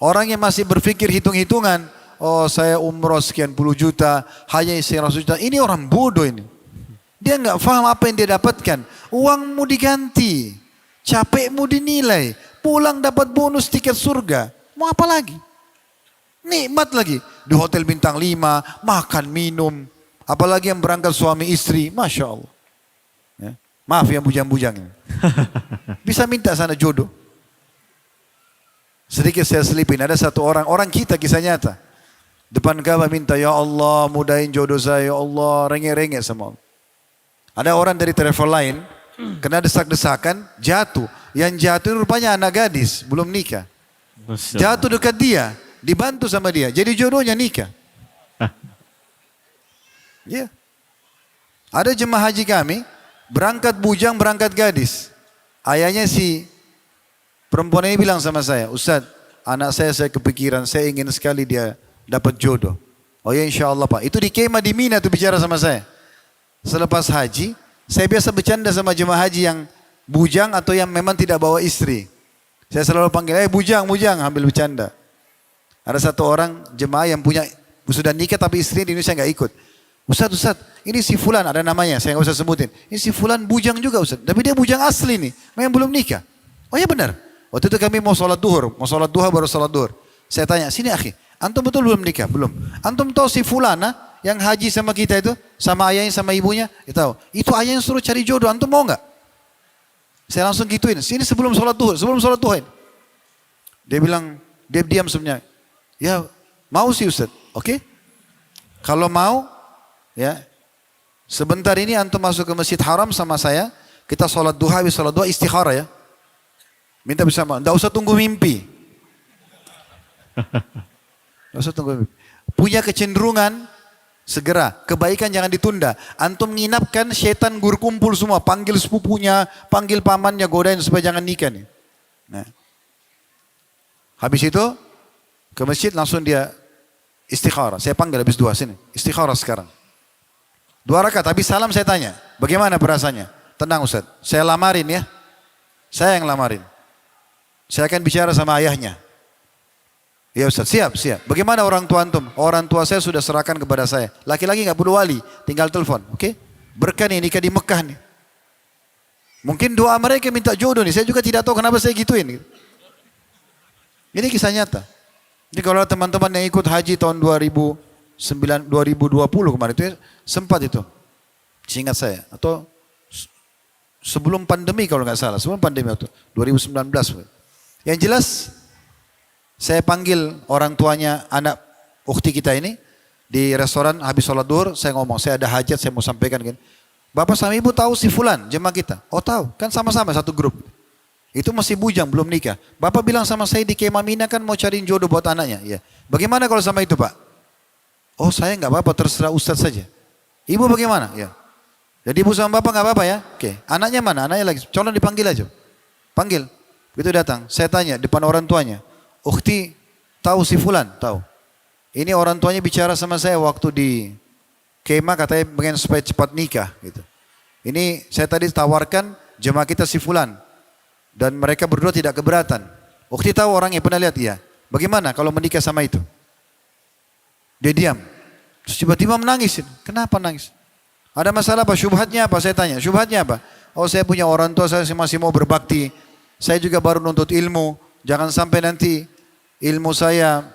Orang yang masih berpikir hitung-hitungan, oh saya umroh sekian puluh juta, hanya sekian ratus juta. Ini orang bodoh ini. Dia nggak paham apa yang dia dapatkan. Uangmu diganti, capekmu dinilai, pulang dapat bonus tiket surga. Mau apa lagi? Nikmat lagi. Di hotel bintang 5, makan, minum. Apalagi yang berangkat suami istri. Masya Allah. Ya. Maaf yang bujang-bujang. Bisa minta sana jodoh. Sedikit saya selipin. Ada satu orang kita kisah nyata. Depan Ka'bah minta, ya Allah mudahin jodoh saya. Ya Allah, rengek-rengek sama Allah. Ada orang dari travel lain, kena desak-desakan, jatuh. Yang jatuh rupanya anak gadis, belum nikah. Jatuh dekat dia, dibantu sama dia. Jadi jodohnya nikah. Ya. Ada jemaah haji kami, berangkat bujang, berangkat gadis. Ayahnya si perempuan ini bilang sama saya, Ustaz, anak saya kepikiran, saya ingin sekali dia dapat jodoh. Oh ya insya Allah Pak. Itu di kemah di Mina tuh bicara sama saya. Selepas haji, saya biasa bercanda sama jemaah haji yang bujang atau yang memang tidak bawa istri. Saya selalu panggil, bujang, bujang, ambil bercanda. Ada satu orang jemaah yang punya sudah nikah tapi istrinya di Indonesia nggak ikut. Ustaz, ini si Fulan ada namanya, saya nggak usah sebutin. Ini si Fulan bujang juga Ustaz, tapi dia bujang asli nih, memang belum nikah. Oh ya benar. Waktu itu kami mau sholat duha baru sholat duhur. Saya tanya, sini akhi, antum betul belum nikah? Belum. Antum tahu si Fulana yang haji sama kita itu, sama ayahnya sama ibunya? Ya tahu. Itu ayahnya suruh cari jodoh, antum mau nggak? Saya langsung gituin, sini sebelum sholat duha. Dia bilang, dia diam sebenarnya. Ya mau sih Ustaz, oke? Kalau mau, ya sebentar ini antum masuk ke Masjid Haram sama saya, kita sholat duha, habis sholat duha istikharah ya. Minta bersama, tidak usah tunggu mimpi. Tidak usah tunggu mimpi. Punya kecenderungan, segera, kebaikan jangan ditunda. Antum nginapkan setan kumpul semua, panggil sepupunya, panggil pamannya, godain supaya jangan nikah nih. Nah. Habis itu, ke masjid langsung dia istikharah. Saya panggil habis dua sini. Istikharah sekarang. 2 rakaat habis salam saya tanya. Bagaimana perasaannya? Tenang Ustaz. Saya lamarin ya. Saya yang lamarin. Saya akan bicara sama ayahnya. Ya Ustaz, siap. Bagaimana orang tua antum? Orang tua saya sudah serahkan kepada saya. Laki-laki nggak perlu wali. Tinggal telepon. Oke? Berkah nih nikah di Mekah nih. Mungkin doa mereka minta jodoh nih. Saya juga tidak tahu kenapa saya gituin. Ini kisah nyata. Jadi kalau teman-teman yang ikut haji tahun 2020 kemarin itu sempat itu. Seingat saya. Atau sebelum pandemi kalau nggak salah. Sebelum pandemi itu. 2019. Yang jelas saya panggil orang tuanya anak ukhti kita ini. Di restoran habis sholat duhur saya ngomong. Saya ada hajat saya mau sampaikan. Gini. Bapak sama ibu tahu si Fulan jemaah kita? Oh tahu. Kan sama-sama satu grup. Itu masih bujang, belum nikah. Bapak bilang sama saya di Kemah Mina kan mau cariin jodoh buat anaknya. Ya. Bagaimana kalau sama itu Pak? Oh saya nggak apa-apa, terserah Ustadz saja. Ibu bagaimana? Ya. Jadi ibu sama bapak nggak apa-apa ya? Oke. Anaknya mana? Anaknya lagi. Colon dipanggil aja. Panggil. Begitu datang. Saya tanya depan orang tuanya. Ukhti tahu si Fulan? Tahu. Ini orang tuanya bicara sama saya waktu di Kemah katanya pengen supaya cepat nikah. Gitu. Ini saya tadi tawarkan jemaah kita si Fulan. Dan mereka berdua tidak keberatan. Ukhti tahu orangnya pernah lihat? Iya. Bagaimana kalau menikah sama itu? Dia diam. Terus tiba-tiba menangis. Kenapa nangis? Ada masalah apa? Syubhatnya apa? Saya tanya. Syubhatnya apa? Oh saya punya orang tua saya masih mau berbakti. Saya juga baru nuntut ilmu. Jangan sampai nanti ilmu saya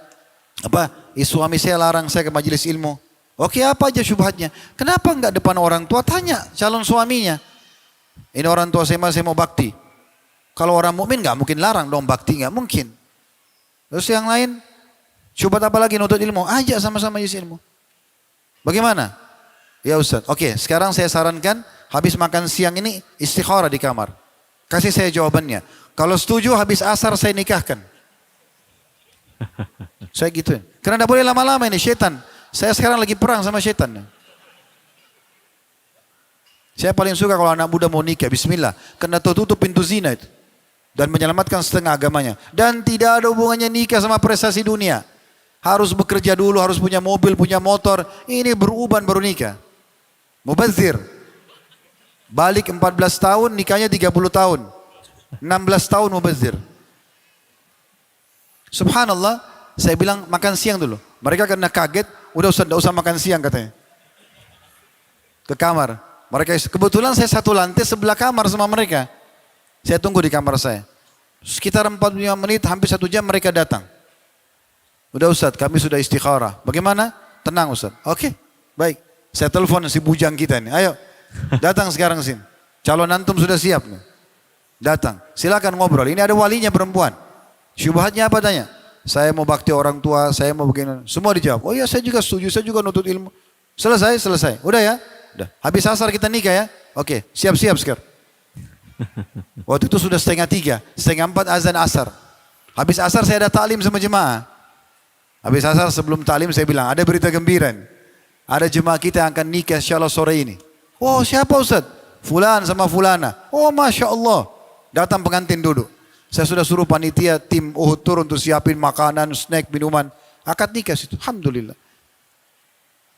suami saya larang saya ke majelis ilmu. Oke apa aja syubhatnya? Kenapa enggak depan orang tua tanya calon suaminya? Ini orang tua saya masih mau bakti. Kalau orang mukmin nggak mungkin larang dong bakti nggak mungkin. Terus yang lain, syubhat apa lagi nuntut ilmu? Ajak sama-sama isi ilmu. Bagaimana? Ya Ustaz. Oke, sekarang saya sarankan habis makan siang ini istikharah di kamar. Kasih saya jawabannya. Kalau setuju habis asar saya nikahkan. Saya gituin. Karena tidak boleh lama-lama ini setan. Saya sekarang lagi perang sama setan. Saya paling suka kalau anak muda mau nikah. Bismillah. Karena tutup pintu zina itu. Dan menyelamatkan setengah agamanya. Dan tidak ada hubungannya nikah sama prestasi dunia. Harus bekerja dulu, harus punya mobil, punya motor. Ini beruban baru nikah. Mubazir. Balik 14 tahun, nikahnya 30 tahun. 16 tahun mubazir. Subhanallah, saya bilang makan siang dulu. Mereka karena kaget, udah usah makan siang katanya. Ke kamar. Mereka kebetulan saya satu lantai sebelah kamar sama mereka. Saya tunggu di kamar saya. Sekitar 45 menit, hampir 1 jam mereka datang. Udah Ustaz, kami sudah istikharah. Bagaimana? Tenang Ustaz. Oke, baik. Saya telepon si bujang kita ini. Ayo, datang sekarang sini. Calon antum sudah siap nih. Datang, silakan ngobrol. Ini ada walinya perempuan. Syubhatnya apa tanya? Saya mau bakti orang tua, saya mau begini. Semua dijawab. Oh iya saya juga setuju, saya juga nuntut ilmu. Selesai. Udah ya? Udah. Habis asar kita nikah ya? Oke, siap-siap sekarang. Waktu itu sudah 2:30, 3:30 azan asar. Habis asar saya ada taklim sama jemaah. Habis asar sebelum taklim saya bilang, ada berita gembira. Ada jemaah kita yang akan nikah insyaAllah sore ini. Oh siapa Ustaz? Fulan sama Fulana. Oh Masya Allah. Datang pengantin duduk. Saya sudah suruh panitia tim Uhud tur untuk siapin makanan, snack, minuman. Akad nikah situ. Alhamdulillah.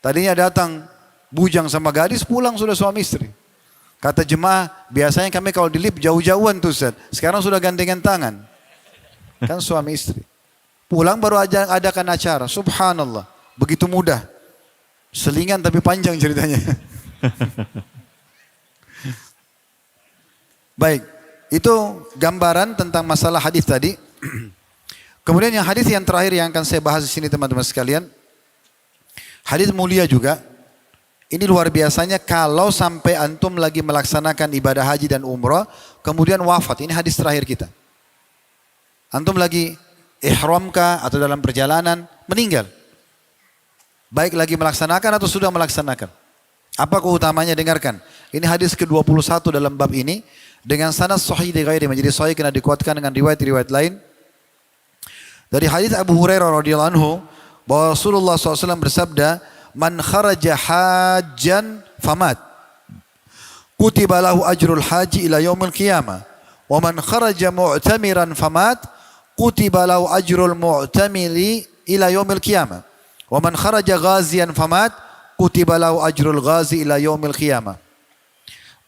Tadinya datang bujang sama gadis, pulang sudah suami istri. Kata jemaah, biasanya kami kalau di lift jauh-jauhan tuh Ustaz. Sekarang sudah gandengan tangan. Kan suami istri. Pulang baru adakan acara. Subhanallah. Begitu mudah. Selingan tapi panjang ceritanya. Baik. Itu gambaran tentang masalah hadis tadi. Kemudian yang hadis yang terakhir yang akan saya bahas di sini teman-teman sekalian. Hadis mulia juga. Ini luar biasanya kalau sampai antum lagi melaksanakan ibadah haji dan umrah, kemudian wafat. Ini hadis terakhir kita. Antum lagi ihramkah atau dalam perjalanan, meninggal. Baik lagi melaksanakan atau sudah melaksanakan. Apa keutamanya, dengarkan. Ini hadis ke-21 dalam bab ini. Dengan sanad sahih di ghairi, menjadi sahih karena dikuatkan dengan riwayat-riwayat lain. Dari hadis Abu Hurairah radhiyallahu anhu, bahwa Rasulullah SAW bersabda, Man kharaja hajjan famat, kutiba lahu ajrul haji ila yaumil qiyamah. Wa man kharaja mu'tamiran famat, kutiba lahu ajrul mu'tamiri ila yaumil qiyamah. Wa man kharaja ghazian famat, kutiba lahu ajrul ghazi ila yaumil qiyamah.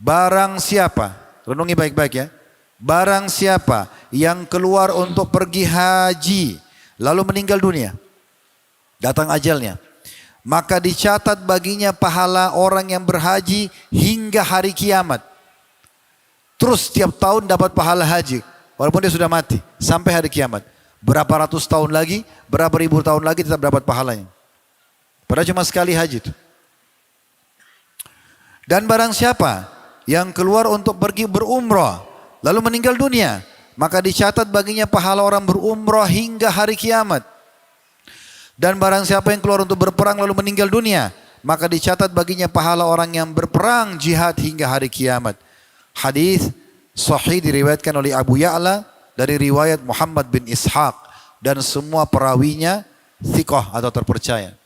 Barang siapa, renungi baik-baik ya. Barang siapa yang keluar untuk pergi haji lalu meninggal dunia, datang ajalnya, maka dicatat baginya pahala orang yang berhaji hingga hari kiamat. Terus setiap tahun dapat pahala haji, walaupun dia sudah mati, sampai hari kiamat. Berapa ratus tahun lagi, berapa ribu tahun lagi tetap dapat pahalanya. Padahal cuma sekali haji itu. Dan barang siapa yang keluar untuk pergi berumrah, lalu meninggal dunia, maka dicatat baginya pahala orang berumrah hingga hari kiamat. Dan barang siapa yang keluar untuk berperang lalu meninggal dunia, maka dicatat baginya pahala orang yang berperang jihad hingga hari kiamat. Hadis sahih diriwayatkan oleh Abu Ya'la dari riwayat Muhammad bin Ishaq, dan semua perawinya thiqah atau terpercaya.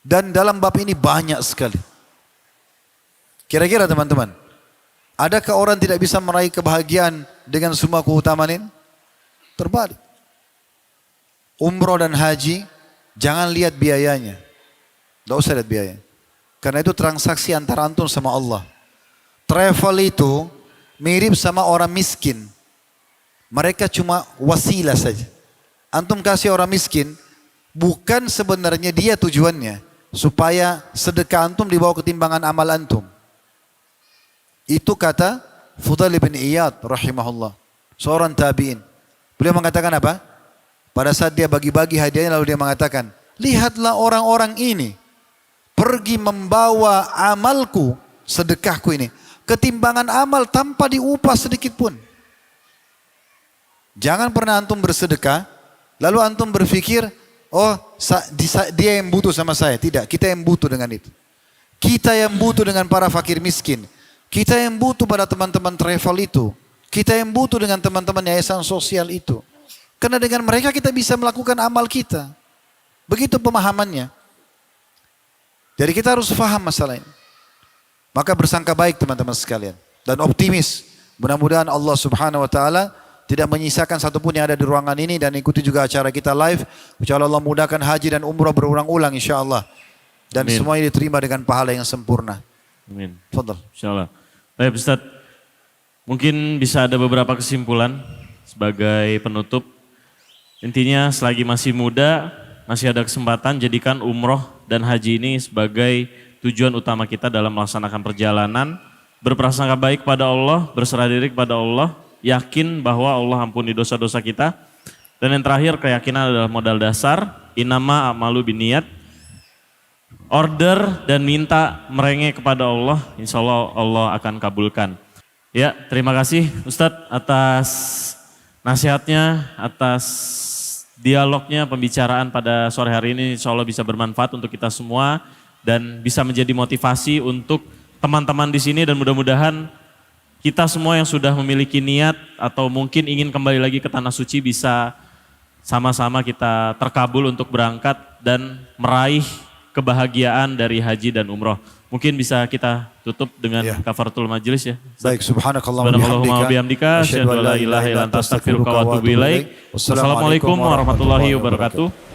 Dan dalam bab ini banyak sekali. Kira-kira teman-teman, adakah orang tidak bisa meraih kebahagiaan dengan semua keutamaan ini? Terbalik. Umroh dan haji, jangan lihat biayanya. Tidak usah lihat biayanya. Karena itu transaksi antara antum sama Allah. Travel itu mirip sama orang miskin. Mereka cuma wasilah saja. Antum kasih orang miskin, bukan sebenarnya dia tujuannya. Supaya sedekah antum dibawa ke timbangan amal antum. Itu kata Fudail bin Iyad rahimahullah. Seorang tabi'in. Beliau mengatakan apa? Pada saat dia bagi-bagi hadiahnya lalu dia mengatakan, lihatlah orang-orang ini pergi membawa amalku, sedekahku ini, ketimbangan amal tanpa diupah sedikit pun. Jangan pernah antum bersedekah, lalu antum berpikir, oh dia yang butuh sama saya. Tidak, kita yang butuh dengan itu. Kita yang butuh dengan para fakir miskin. Kita yang butuh pada teman-teman travel itu. Kita yang butuh dengan teman-teman yayasan sosial itu. Karena dengan mereka kita bisa melakukan amal kita. Begitu pemahamannya. Jadi kita harus paham masalah ini. Maka bersangka baik teman-teman sekalian. Dan optimis. Mudah-mudahan Allah subhanahu wa ta'ala tidak menyisakan satupun yang ada di ruangan ini. Dan ikuti juga acara kita live. InsyaAllah Allah mudahkan haji dan umrah berulang-ulang insyaAllah. Dan Amin. semuanya diterima dengan pahala yang sempurna. Amin. Fadal. Insyaallah. Baik Ustaz, mungkin bisa ada beberapa kesimpulan sebagai penutup. Intinya selagi masih muda, masih ada kesempatan, jadikan umroh dan haji ini sebagai tujuan utama kita dalam melaksanakan perjalanan. Berprasangka baik pada Allah, berserah diri kepada Allah, yakin bahwa Allah ampuni dosa-dosa kita. Dan yang terakhir, keyakinan adalah modal dasar, innama a'malu binniyat. Order dan minta merengek kepada Allah, insya Allah Allah akan kabulkan. Ya, terima kasih Ustadz atas nasihatnya, atas dialognya, pembicaraan pada sore hari ini. Insya Allah bisa bermanfaat untuk kita semua dan bisa menjadi motivasi untuk teman-teman di sini, dan mudah-mudahan kita semua yang sudah memiliki niat atau mungkin ingin kembali lagi ke Tanah Suci bisa sama-sama kita terkabul untuk berangkat dan meraih kebahagiaan dari haji dan umroh. mungkin bisa kita tutup dengan Ya. kafaratul majelis ya. Baik, subhanakallahumma Subhanallahumma bihamdika, asyhadu an la ilaha illa anta astaghfiruka wa atubu ilaik. Wassalamualaikum warahmatullahi wabarakatuh.